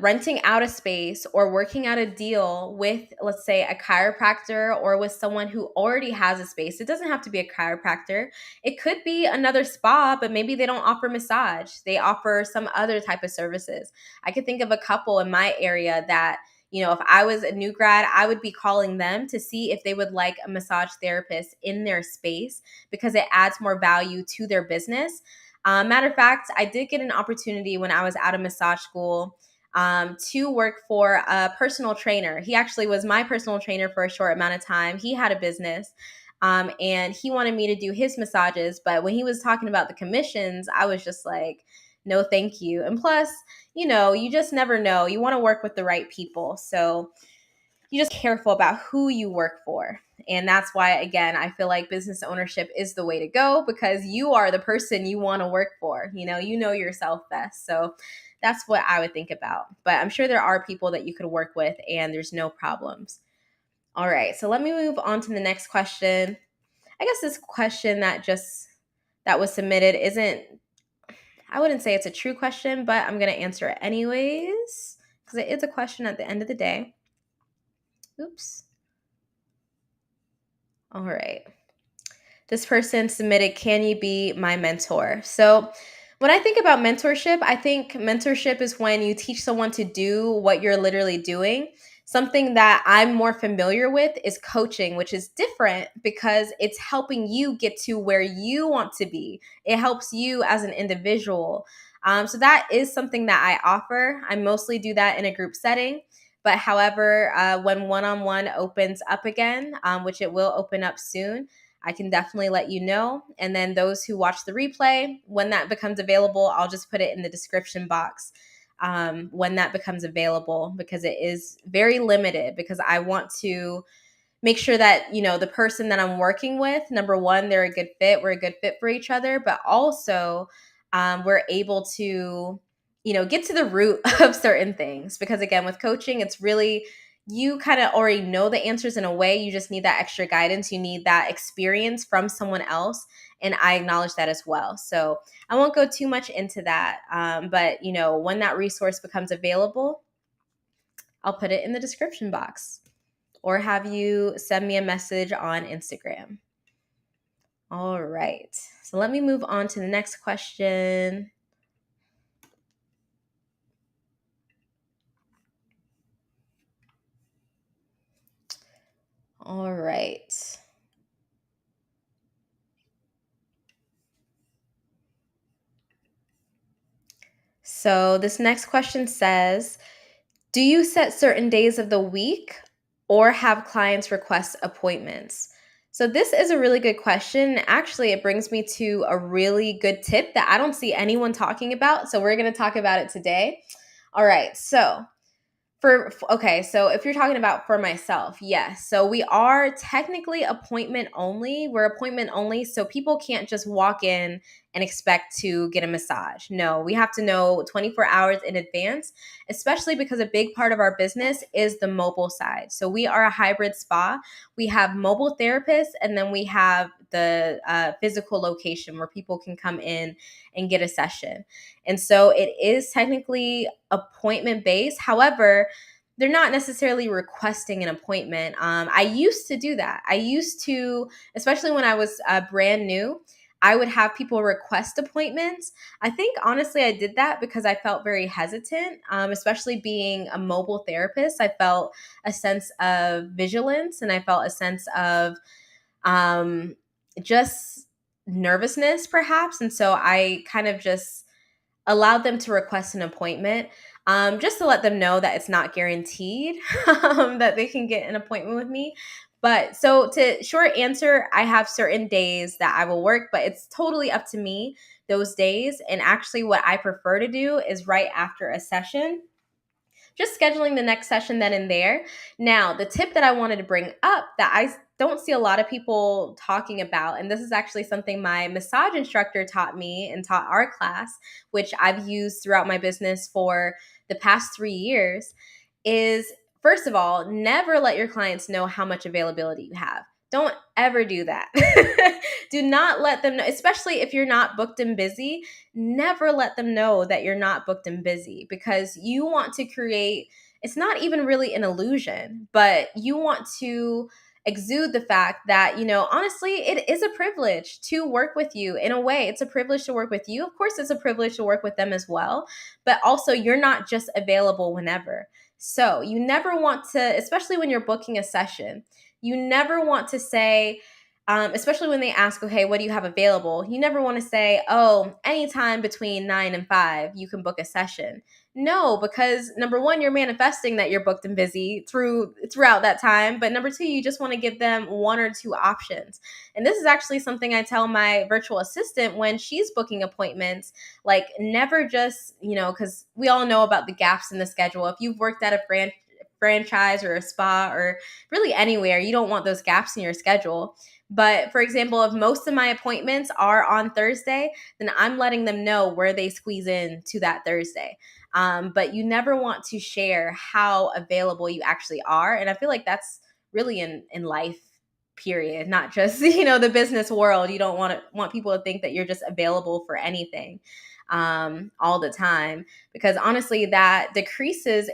[SPEAKER 1] renting out a space or working out a deal with, let's say, a chiropractor or with someone who already has a space. It doesn't have to be a chiropractor. It could be another spa, but maybe they don't offer massage. They offer some other type of services. I could think of a couple in my area that, if I was a new grad, I would be calling them to see if they would like a massage therapist in their space because it adds more value to their business. Matter of fact, I did get an opportunity when I was out of massage school to work for a personal trainer. He actually was my personal trainer for a short amount of time. He had a business and he wanted me to do his massages. But when he was talking about the commissions, I was just like, no, thank you. And plus, you just never know. You want to work with the right people. So, you just careful about who you work for. And that's why, again, I feel like business ownership is the way to go, because you are the person you want to work for. You know yourself best. So that's what I would think about. But I'm sure there are people that you could work with and there's no problems. All right, so let me move on to the next question. I guess this question that was submitted isn't, I wouldn't say it's a true question, but I'm going to answer it anyways because it is a question at the end of the day. Oops. All right. This person submitted, can you be my mentor? So when I think about mentorship, I think mentorship is when you teach someone to do what you're literally doing. Something that I'm more familiar with is coaching, which is different because it's helping you get to where you want to be. It helps you as an individual. So that is something that I offer. I mostly do that in a group setting. But however, when one-on-one opens up again, which it will open up soon, I can definitely let you know. And then those who watch the replay, when that becomes available, I'll just put it in the description box when that becomes available, because it is very limited, because I want to make sure that, the person that I'm working with, number one, they're a good fit. We're a good fit for each other, but also we're able to, get to the root of certain things. Because again, with coaching, it's really, you kind of already know the answers in a way. You just need that extra guidance. You need that experience from someone else. And I acknowledge that as well. So I won't go too much into that. But, when that resource becomes available, I'll put it in the description box or have you send me a message on Instagram. All right. So let me move on to the next question. All right. So this next question says, do you set certain days of the week or have clients request appointments? So this is a really good question. Actually, it brings me to a really good tip that I don't see anyone talking about. So we're going to talk about it today. All right. So so if you're talking about for myself, yes. So we are technically appointment only. We're appointment only. So people can't just walk in and expect to get a massage. No, we have to know 24 hours in advance, especially because a big part of our business is the mobile side. So we are a hybrid spa. We have mobile therapists, and then we have the physical location where people can come in and get a session. And so it is technically appointment based. However, they're not necessarily requesting an appointment. I used to do that. I used to, especially when I was brand new, I would have people request appointments. I think honestly I did that because I felt very hesitant, especially being a mobile therapist. I felt a sense of vigilance and I felt a sense of just nervousness perhaps. And so I kind of just allowed them to request an appointment, just to let them know that it's not guaranteed that they can get an appointment with me. But so to short answer, I have certain days that I will work, but it's totally up to me those days. And actually what I prefer to do is right after a session, just scheduling the next session then and there. Now, the tip that I wanted to bring up that I don't see a lot of people talking about, and this is actually something my massage instructor taught me and taught our class, which I've used throughout my business for the past 3 years, is first of all, never let your clients know how much availability you have. Don't ever do that. Do not let them know, especially if you're not booked and busy. Never let them know that you're not booked and busy, because you want to create, it's not even really an illusion, but you want to exude the fact that, honestly, it is a privilege to work with you. In a way, it's a privilege to work with you. Of course, it's a privilege to work with them as well, but also you're not just available whenever. So you never want to, especially when you're booking a session, you never want to say, especially when they ask, okay, what do you have available? You never want to say, oh, anytime between 9 and 5, you can book a session. No, because number one, you're manifesting that you're booked and busy throughout that time. But number two, you just want to give them one or two options. And this is actually something I tell my virtual assistant when she's booking appointments, like never just, because we all know about the gaps in the schedule. If you've worked at a franchise or a spa or really anywhere, you don't want those gaps in your schedule. But for example, if most of my appointments are on Thursday, then I'm letting them know where they squeeze in to that Thursday. But you never want to share how available you actually are. And I feel like that's really in life, period, not just, the business world. You don't want people to think that you're just available for anything all the time, because honestly, that decreases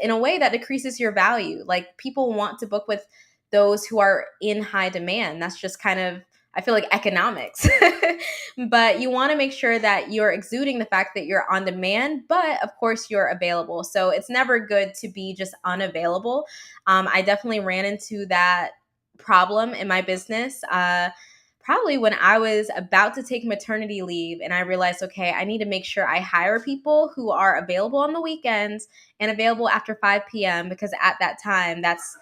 [SPEAKER 1] your value. Like, people want to book with those who are in high demand. That's just kind of, I feel like, economics. But you want to make sure that you're exuding the fact that you're on demand, but of course you're available. So it's never good to be just unavailable. I definitely ran into that problem in my business. Probably when I was about to take maternity leave, and I realized, okay, I need to make sure I hire people who are available on the weekends and available after 5 p.m. because at that time, that's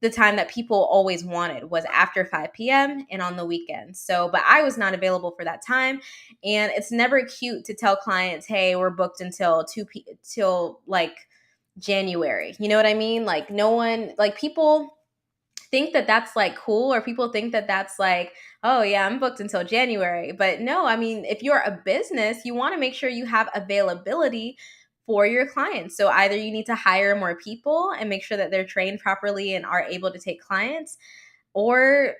[SPEAKER 1] the time that people always wanted, was after 5 p.m. and on the weekends. So, but I was not available for that time. And it's never cute to tell clients, hey, we're booked until till like January. You know what I mean? Like, no one, like, people think that that's like cool, or people think that that's like, oh yeah, I'm booked until January. But no, I mean, if you're a business, you want to make sure you have availability for your clients. So either you need to hire more people and make sure that they're trained properly and are able to take clients, or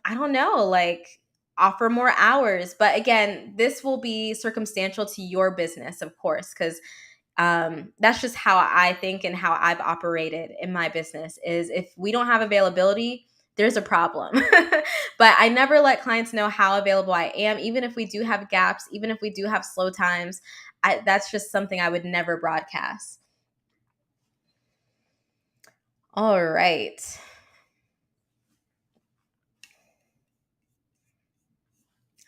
[SPEAKER 1] I don't know, like, offer more hours. But again, this will be circumstantial to your business, of course, because that's just how I think and how I've operated in my business. Is if we don't have availability, there's a problem. But I never let clients know how available I am, even if we do have gaps, even if we do have slow times. That's just something I would never broadcast. All right.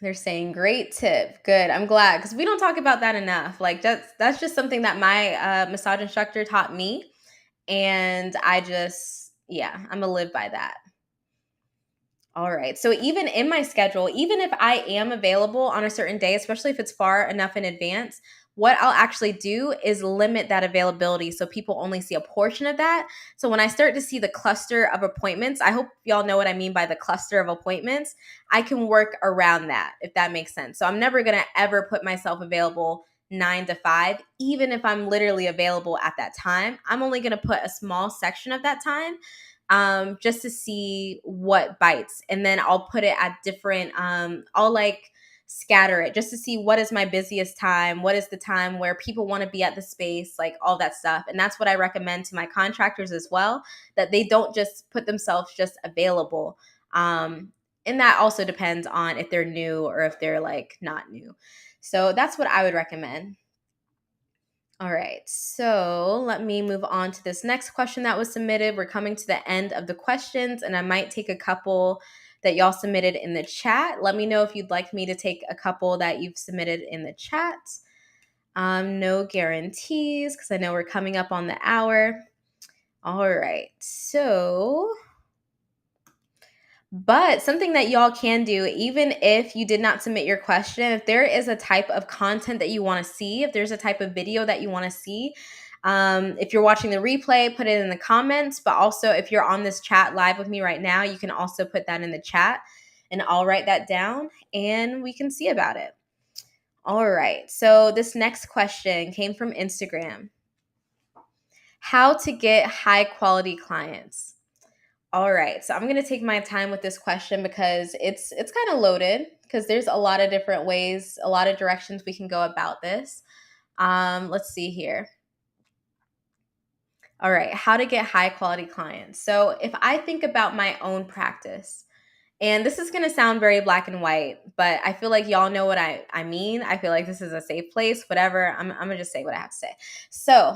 [SPEAKER 1] They're saying great tip. Good. I'm glad, because we don't talk about that enough. Like, that's just something that my massage instructor taught me, and I'm gonna live by that. All right. So even in my schedule, even if I am available on a certain day, especially if it's far enough in advance, what I'll actually do is limit that availability so people only see a portion of that. So when I start to see the cluster of appointments, I hope y'all know what I mean by the cluster of appointments, I can work around that, if that makes sense. So I'm never going to ever put myself available 9 to 5, even if I'm literally available at that time. I'm only going to put a small section of that time just to see what bites. And then I'll put it at different, I'll like scatter it just to see what is my busiest time, what is the time where people want to be at the space, like all that stuff. And that's what I recommend to my contractors as well, that they don't just put themselves just available. And that also depends on if they're new or if they're like not new. So that's what I would recommend. All right, so let me move on to this next question that was submitted. We're coming to the end of the questions, and I might take a couple that y'all submitted in the chat. Let me know if you'd like me to take a couple that you've submitted in the chat. No guarantees, because I know we're coming up on the hour. All right, but something that y'all can do, even if you did not submit your question, if there is a type of content that you want to see, if there's a type of video that you want to see, if you're watching the replay, put it in the comments. But also, if you're on this chat live with me right now, you can also put that in the chat, and I'll write that down and we can see about it. All right. So this next question came from Instagram. How to get high quality clients. All right, so I'm going to take my time with this question because it's kind of loaded, because there's a lot of different ways, a lot of directions we can go about this. Let's see here. All right, how to get high quality clients. So if I think about my own practice, and this is going to sound very black and white, but I feel like y'all know what I mean. I feel like this is a safe place, whatever. I'm going to just say what I have to say. So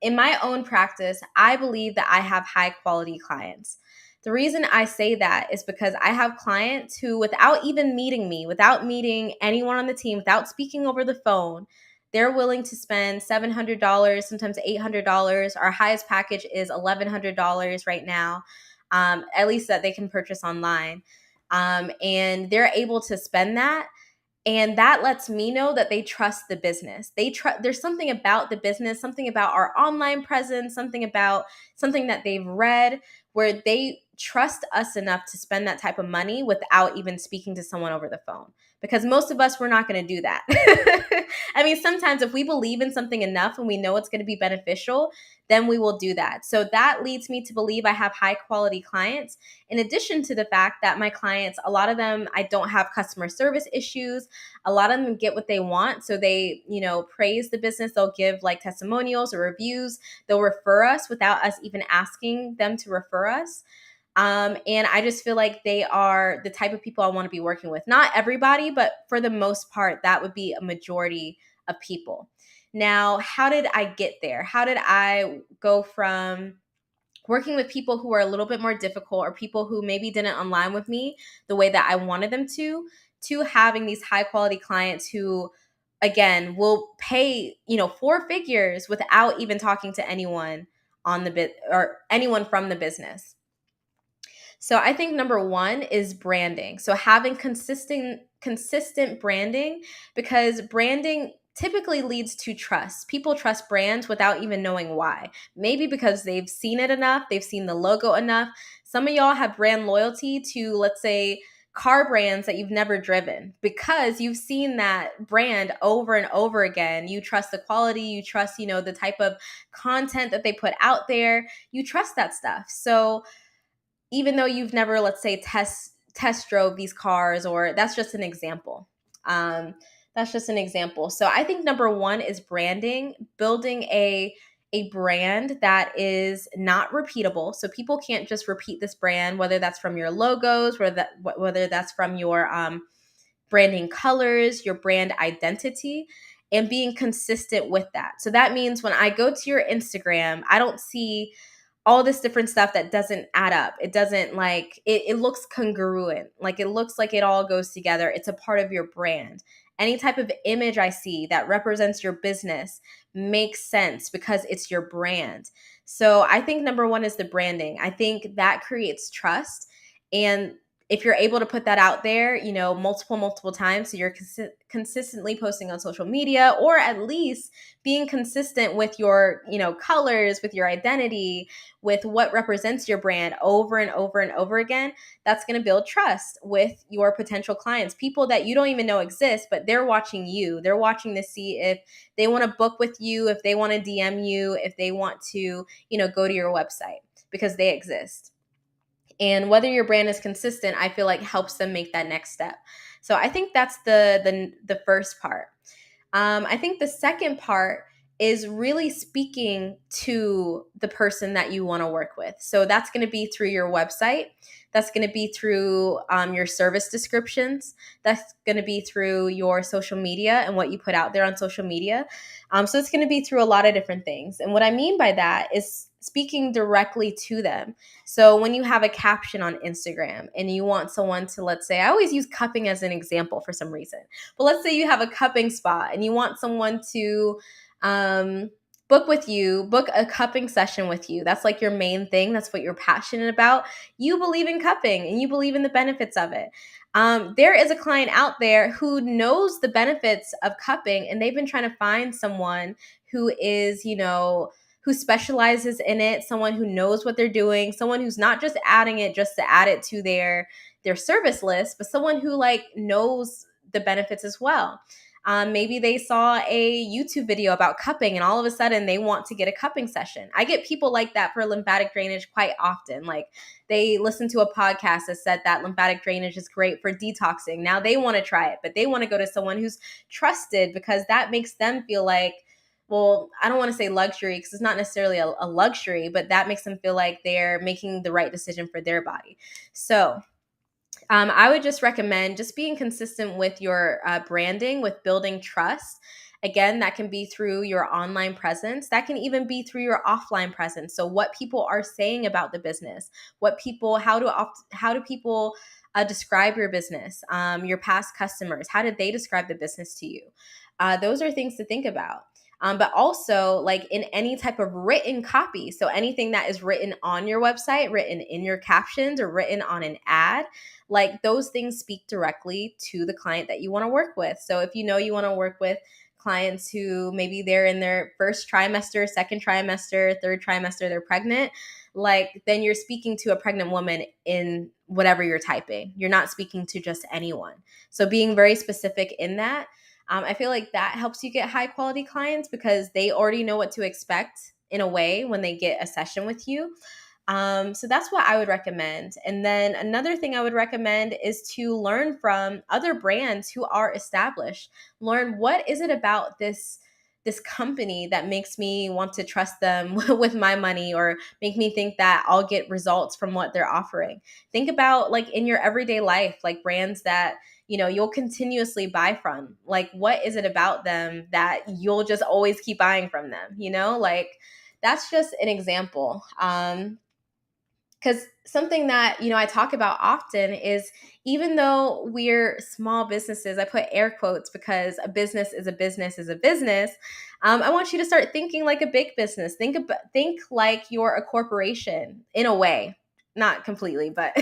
[SPEAKER 1] in my own practice, I believe that I have high quality clients. The reason I say that is because I have clients who, without even meeting me, without meeting anyone on the team, without speaking over the phone, they're willing to spend $700, sometimes $800. Our highest package is $1,100 right now. At least that they can purchase online. And they're able to spend that. And that lets me know that they trust the business. There's something about the business, something about our online presence, something that they've read where they trust us enough to spend that type of money without even speaking to someone over the phone. Because most of us, we're not going to do that. I mean, sometimes if we believe in something enough and we know it's going to be beneficial, then we will do that. So that leads me to believe I have high quality clients. In addition to the fact that my clients, a lot of them, I don't have customer service issues. A lot of them get what they want. So they, praise the business. They'll give like testimonials or reviews. They'll refer us without us even asking them to refer us. And I just feel like they are the type of people I want to be working with. Not everybody, but for the most part, that would be a majority of people. Now, how did I get there? How did I go from working with people who are a little bit more difficult or people who maybe didn't align with me the way that I wanted them to having these high quality clients who, again, will pay, 4 figures without even talking to anyone on the bit or anyone from the business? So I think number one is branding. So having consistent branding, because branding typically leads to trust. People trust brands without even knowing why. Maybe because they've seen it enough, they've seen the logo enough. Some of y'all have brand loyalty to, let's say, car brands that you've never driven because you've seen that brand over and over again. You trust the quality, you trust, the type of content that they put out there. You trust that stuff. So even though you've never, let's say, test drove these cars, or that's just an example. That's just an example. So I think number one is branding, building a brand that is not repeatable. So people can't just repeat this brand, whether that's from your logos, whether that's from your branding colors, your brand identity, and being consistent with that. So that means when I go to your Instagram, I don't see all this different stuff that doesn't add up. It doesn't it looks congruent. Like it looks like it all goes together. It's a part of your brand. Any type of image I see that represents your business makes sense because it's your brand. So I think number one is the branding. I think that creates trust. And if you're able to put that out there, multiple times, so you're consistently posting on social media, or at least being consistent with your, colors, with your identity, with what represents your brand over and over and over again, that's going to build trust with your potential clients, people that you don't even know exist, but they're watching you. They're watching to see if they want to book with you, if they want to DM you, if they want to, go to your website because they exist. And whether your brand is consistent, I feel like helps them make that next step. So I think that's the first part. I think the second part is really speaking to the person that you want to work with. So that's going to be through your website. That's going to be through your service descriptions. That's going to be through your social media and what you put out there on social media. So it's going to be through a lot of different things. And what I mean by that is speaking directly to them. So when you have a caption on Instagram and you want someone to, let's say, I always use cupping as an example for some reason, but let's say you have a cupping spot and you want someone to book a cupping session with you. That's like your main thing. That's what you're passionate about. You believe in cupping and you believe in the benefits of it. There is a client out there who knows the benefits of cupping, and they've been trying to find someone who is, who specializes in it, someone who knows what they're doing, someone who's not just adding it just to add it to their service list, but someone who knows the benefits as well. Maybe they saw a YouTube video about cupping and all of a sudden they want to get a cupping session. I get people like that for lymphatic drainage quite often. Like they listen to a podcast that said that lymphatic drainage is great for detoxing. Now they want to try it, but they want to go to someone who's trusted because that makes them feel like, well, I don't want to say luxury because it's not necessarily a luxury, but that makes them feel like they're making the right decision for their body. So I would just recommend just being consistent with your branding, with building trust. Again, that can be through your online presence. That can even be through your offline presence. So what people are saying about the business, how do people describe your business, your past customers, how did they describe the business to you? Those are things to think about. but also like in any type of written copy. So anything that is written on your website, written in your captions, or written on an ad, like those things speak directly to the client that you want to work with. So if you know you want to work with clients who maybe they're in their first trimester, second trimester, third trimester, they're pregnant, like then you're speaking to a pregnant woman in whatever you're typing. You're not speaking to just anyone. So being very specific in that, I feel like that helps you get high quality clients because they already know what to expect in a way when they get a session with you. So that's what I would recommend. And then another thing I would recommend is to learn from other brands who are established. Learn what is it about this company that makes me want to trust them with my money, or make me think that I'll get results from what they're offering. Think about like in your everyday life, like brands that you'll continuously buy from. Like what is it about them that you'll just always keep buying from them? Like that's just an example. Because something that I talk about often is, even though we're small businesses, I put air quotes because a business is a business is a business. I want you to start thinking like a big business. Think like you're a corporation in a way, not completely, but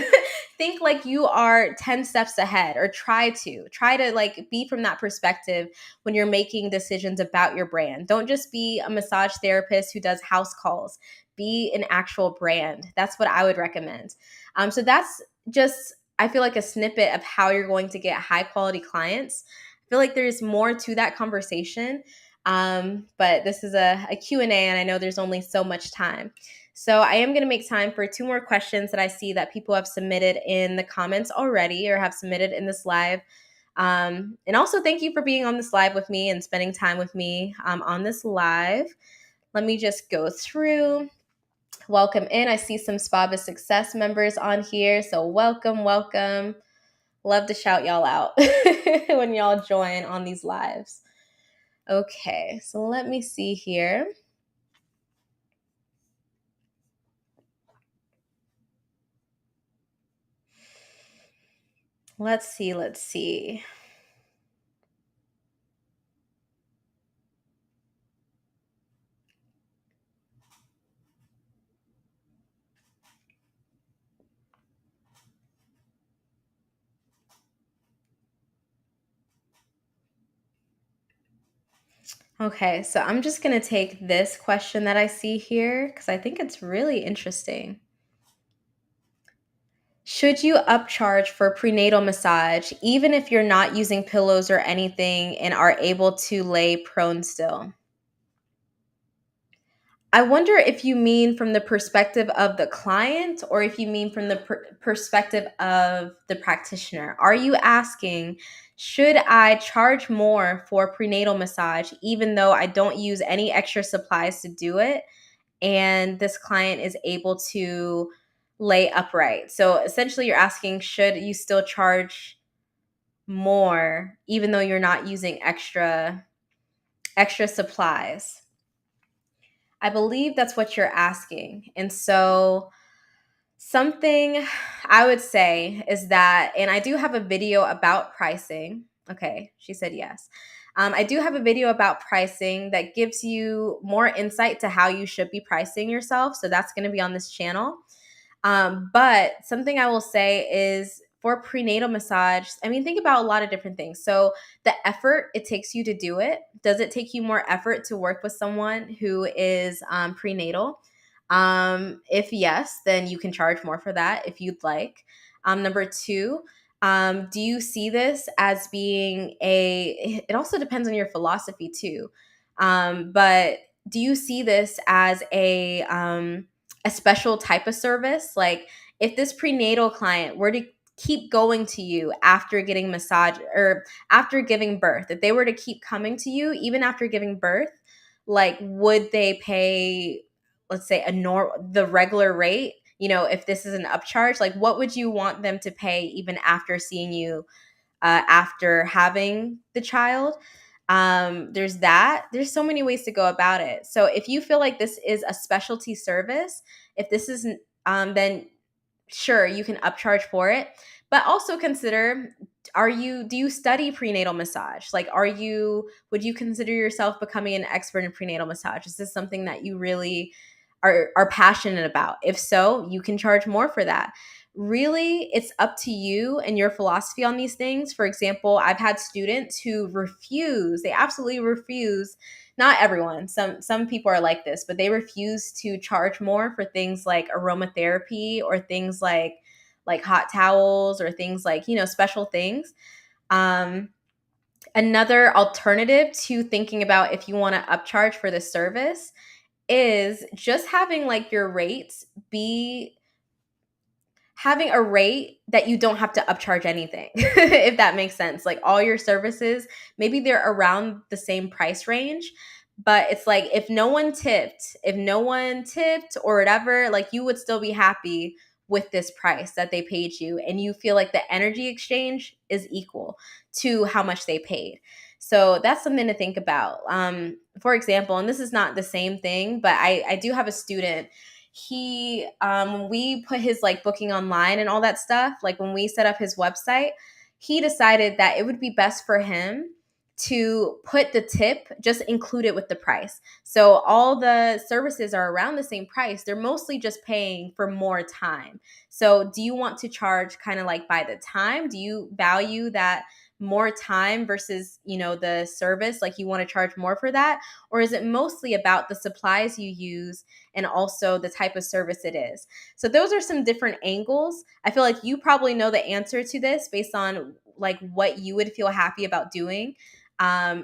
[SPEAKER 1] think like you are 10 steps ahead, or try to like be from that perspective when you're making decisions about your brand. Don't just be a massage therapist who does house calls. Be an actual brand. That's what I would recommend. So that's just, I feel like, a snippet of how you're going to get high quality clients. I feel like there's more to that conversation, but this is a Q&A, and I know there's only so much time. So I am going to make time for two more questions that I see that people have submitted in the comments already, or have submitted in this live. And also thank you for being on this live with me and spending time with me on this live. Let me just go through. Welcome in. I see some SpaBizSuccess members on here. So welcome. Love to shout y'all out when y'all join on these lives. Okay, so let me see here. Let's see. Okay, so I'm just going to take this question that I see here because I think it's really interesting. Should you upcharge for prenatal massage even if you're not using pillows or anything and are able to lay prone still? I wonder if you mean from the perspective of the client, or if you mean from the perspective of the practitioner. Are you asking, should I charge more for prenatal massage even though I don't use any extra supplies to do it, and this client is able to lay upright? So essentially you're asking, should you still charge more even though you're not using extra supplies? I believe that's what you're asking. And so something I would say is that, and I do have a video about pricing. Okay, she said yes. I do have a video about pricing that gives you more insight to how you should be pricing yourself. So that's going to be on this channel. But something I will say is, for prenatal massage, I mean, think about a lot of different things. So the effort it takes you to do it. Does it take you more effort to work with someone who is prenatal? If yes, then you can charge more for that if you'd like. Number two, do you see this as being it also depends on your philosophy too. But do you see this as a special type of service? Like if this prenatal client were to keep going to you after getting massage or after giving birth, if they were to keep coming to you even after giving birth, like would they pay, let's say, the regular rate? If this is an upcharge, like what would you want them to pay even after seeing you after having the child? There's so many ways to go about it. So if you feel like this is a specialty service, if this isn't, then sure, you can upcharge for it. But also consider, do you study prenatal massage? Like, would you consider yourself becoming an expert in prenatal massage? Is this something that you really are passionate about? If so, you can charge more for that. Really, it's up to you and your philosophy on these things. For example, I've had students who they absolutely refuse. Not everyone, some people are like this, but they refuse to charge more for things like aromatherapy or things like hot towels or things like, special things. Um, Another alternative to thinking about if you want to upcharge for the service is just having like your rates be having a rate that you don't have to upcharge anything, if that makes sense. Like all your services, maybe they're around the same price range, but it's like if no one tipped or whatever, like you would still be happy with this price that they paid you, and you feel like the energy exchange is equal to how much they paid. So that's something to think about. For example, and this is not the same thing, but I do have a student. He when we put his like booking online and all that stuff, like when we set up his website, he decided that it would be best for him to put the tip, just include it with the price. So all the services are around the same price. They're mostly just paying for more time. So do you want to charge kind of like by the time? Do you value that more time versus, the service? Like you want to charge more for that? Or is it mostly about the supplies you use and also the type of service it is? So those are some different angles. I feel like you probably know the answer to this based on like what you would feel happy about doing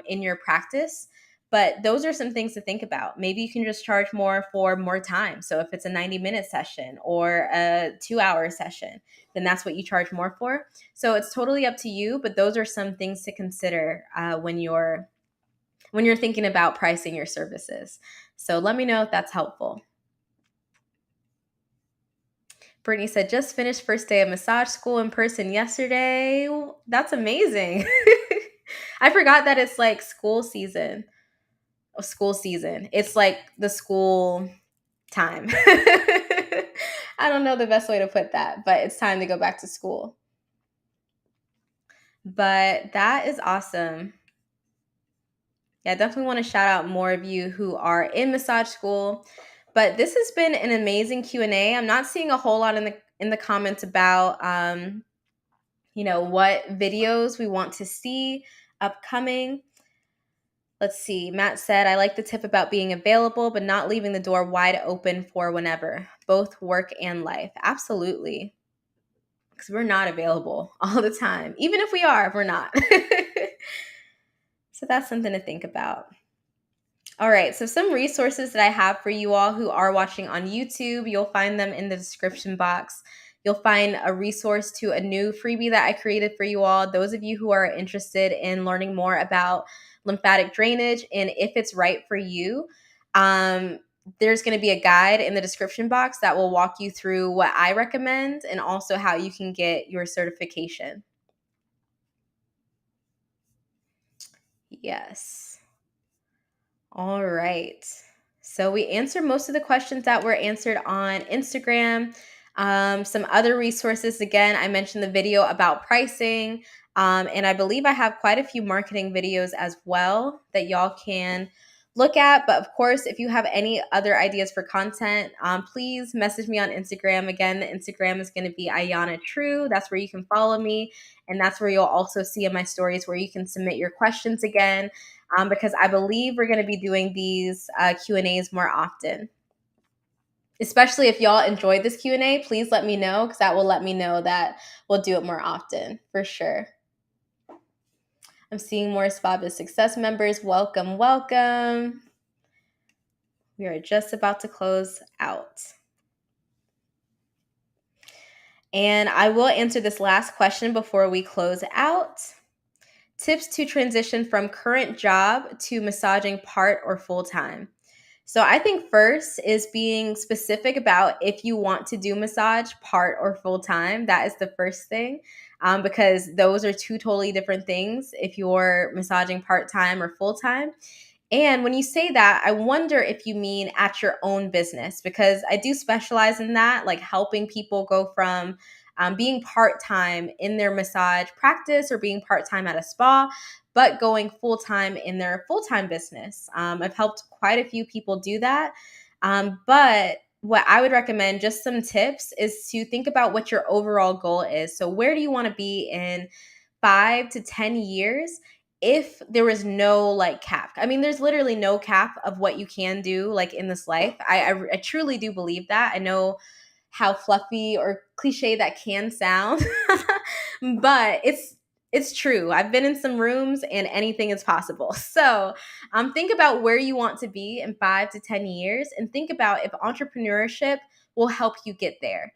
[SPEAKER 1] in your practice. But those are some things to think about. Maybe you can just charge more for more time. So if it's a 90-minute session or a 2-hour session, then that's what you charge more for. So it's totally up to you, but those are some things to consider when you're thinking about pricing your services. So let me know if that's helpful. Brittany said, just finished first day of massage school in person yesterday. That's amazing. I forgot that it's like school season. It's like the school time. I don't know the best way to put that, but it's time to go back to school. But that is awesome. Yeah, I definitely want to shout out more of you who are in massage school. But this has been an amazing Q&A. I'm not seeing a whole lot in the comments about what videos we want to see upcoming. Let's see. Matt said, I like the tip about being available, but not leaving the door wide open for whenever, both work and life. Absolutely. Because we're not available all the time. Even if we are, we're not. So that's something to think about. All right. So some resources that I have for you all who are watching on YouTube, you'll find them in the description box. You'll find a resource to a new freebie that I created for you all. Those of you who are interested in learning more about lymphatic drainage and if it's right for you, there's going to be a guide in the description box that will walk you through what I recommend and also how you can get your certification. Yes. All right. So we answered most of the questions that were answered on Instagram. Some other resources, again, I mentioned the video about pricing. And I believe I have quite a few marketing videos as well that y'all can look at. But of course, if you have any other ideas for content, please message me on Instagram. Again, the Instagram is going to be Ayana True. That's where you can follow me. And that's where you'll also see in my stories where you can submit your questions again. Because I believe we're going to be doing these Q&As more often. Especially if y'all enjoyed this Q&A, please let me know because that will let me know that we'll do it more often for sure. I'm seeing more SpaBizSuccess members. Welcome, welcome. We are just about to close out. And I will answer this last question before we close out. Tips to transition from current job to massaging part or full-time. So I think first is being specific about if you want to do massage part or full-time. That is the first thing, because those are two totally different things if you're massaging part-time or full-time. And when you say that, I wonder if you mean at your own business, because I do specialize in that, like helping people go from being part-time in their massage practice or being part-time at a spa, but going full-time in their full-time business. I've helped quite a few people do that. But what I would recommend, just some tips, is to think about what your overall goal is. So where do you want to be in 5 to 10 years if there was no like cap? I mean, there's literally no cap of what you can do like in this life. I truly do believe that. I know how fluffy or cliche that can sound, but it's true. I've been in some rooms and anything is possible. So think about where you want to be in 5 to 10 years, and think about if entrepreneurship will help you get there.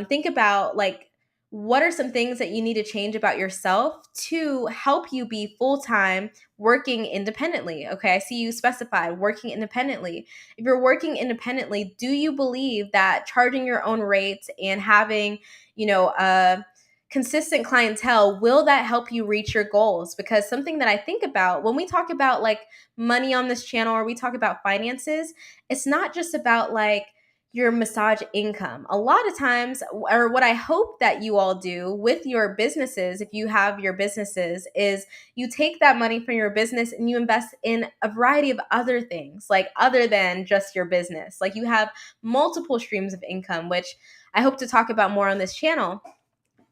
[SPEAKER 1] Think about like, what are some things that you need to change about yourself to help you be full-time working independently? Okay, I see you specified working independently. If you're working independently, do you believe that charging your own rates and having, a consistent clientele, will that help you reach your goals? Because something that I think about when we talk about like money on this channel, or we talk about finances, it's not just about like your massage income. A lot of times, or what I hope that you all do with your businesses, if you have your businesses, is you take that money from your business and you invest in a variety of other things, like other than just your business. Like you have multiple streams of income, which I hope to talk about more on this channel.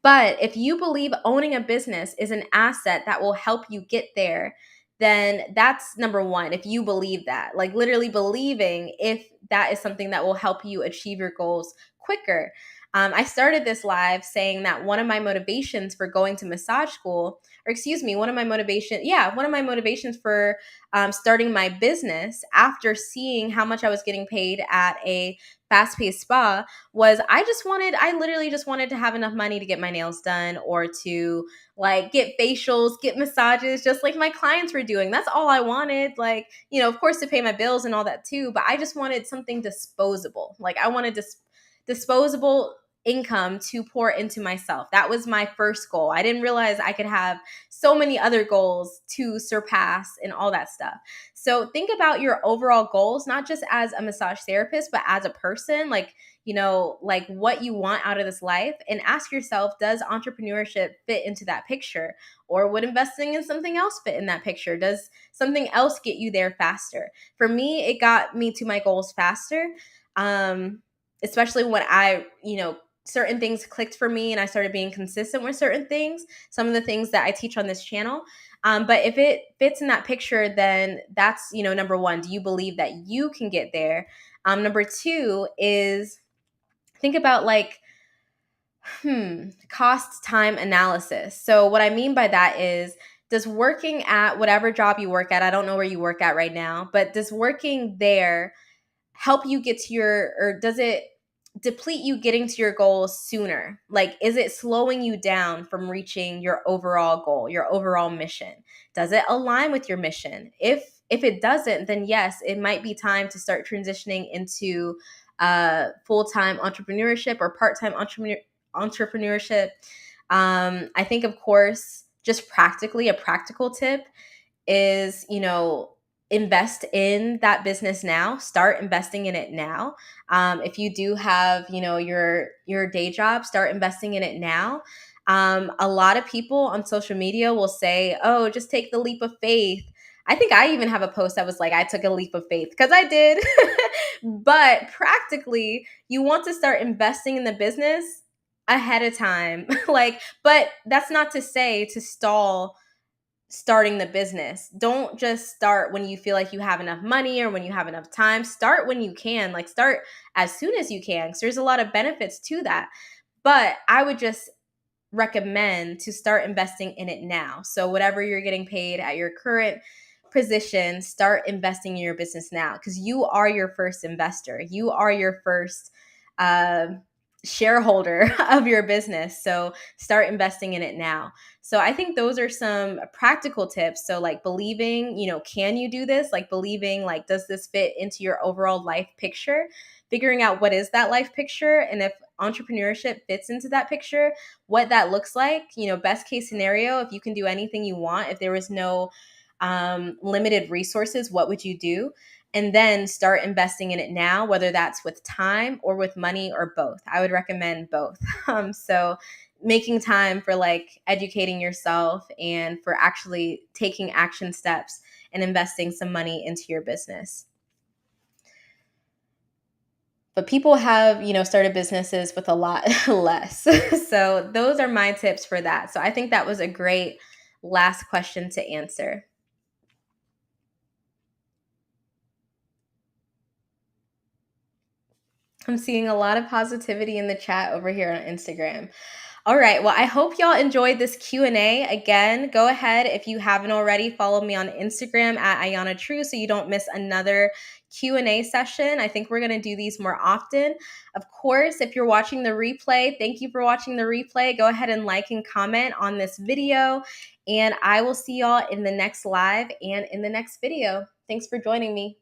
[SPEAKER 1] But if you believe owning a business is an asset that will help you get there, then that's number one. If you believe that, like literally believing if that is something that will help you achieve your goals quicker. I started this live saying that one of my motivations for going to massage school, or excuse me, one of my motivations for starting my business after seeing how much I was getting paid at a fast-paced spa, was I literally just wanted to have enough money to get my nails done, or to like get facials, get massages, just like my clients were doing. That's all I wanted. Like, of course, to pay my bills and all that too, but I just wanted something disposable. Like I wanted disposable income to pour into myself. That was my first goal. I didn't realize I could have so many other goals to surpass and all that stuff. So think about your overall goals, not just as a massage therapist, but as a person, like, like what you want out of this life, and ask yourself, does entrepreneurship fit into that picture? Or would investing in something else fit in that picture? Does something else get you there faster? For me, it got me to my goals faster. Especially when certain things clicked for me and I started being consistent with certain things, some of the things that I teach on this channel. But if it fits in that picture, then that's, number one, do you believe that you can get there? Number two is think about like, cost time analysis. So what I mean by that is, does working at whatever job you work at, I don't know where you work at right now, but does working there help you get to or does it deplete you getting to your goals sooner? Like, is it slowing you down from reaching your overall goal, your overall mission? Does it align with your mission? If it doesn't, then yes, it might be time to start transitioning into full-time entrepreneurship or part-time entrepreneurship. I think, of course, just practically, a practical tip is, invest in that business now. Start investing in it now. If you do have, your day job, start investing in it now. A lot of people on social media will say, oh, just take the leap of faith. I think I even have a post that was like, I took a leap of faith, because I did. But practically, you want to start investing in the business ahead of time. But that's not to say to stall starting the business. Don't just start when you feel like you have enough money or when you have enough time. Start when you can. Like, start as soon as you can. So there's a lot of benefits to that. But I would just recommend to start investing in it now. So whatever you're getting paid at your current position, start investing in your business now, because you are your first investor. You are your first shareholder of your business. So start investing in it now. So I think those are some practical tips. So like believing, can you do this? Like believing, like, does this fit into your overall life picture? Figuring out what is that life picture, and if entrepreneurship fits into that picture, what that looks like. Best case scenario, if you can do anything you want, if there was no limited resources, what would you do? and then start investing in it now, whether that's with time or with money or both. I would recommend both. So making time for like educating yourself and for actually taking action steps and investing some money into your business. But people have, started businesses with a lot less. So those are my tips for that. So I think that was a great last question to answer. I'm seeing a lot of positivity in the chat over here on Instagram. All right. Well, I hope y'all enjoyed this Q&A. Again, go ahead, if you haven't already, follow me on Instagram at Ayana True so you don't miss another Q&A session. I think we're going to do these more often. Of course, if you're watching the replay, thank you for watching the replay. Go ahead and like and comment on this video, and I will see y'all in the next live and in the next video. Thanks for joining me.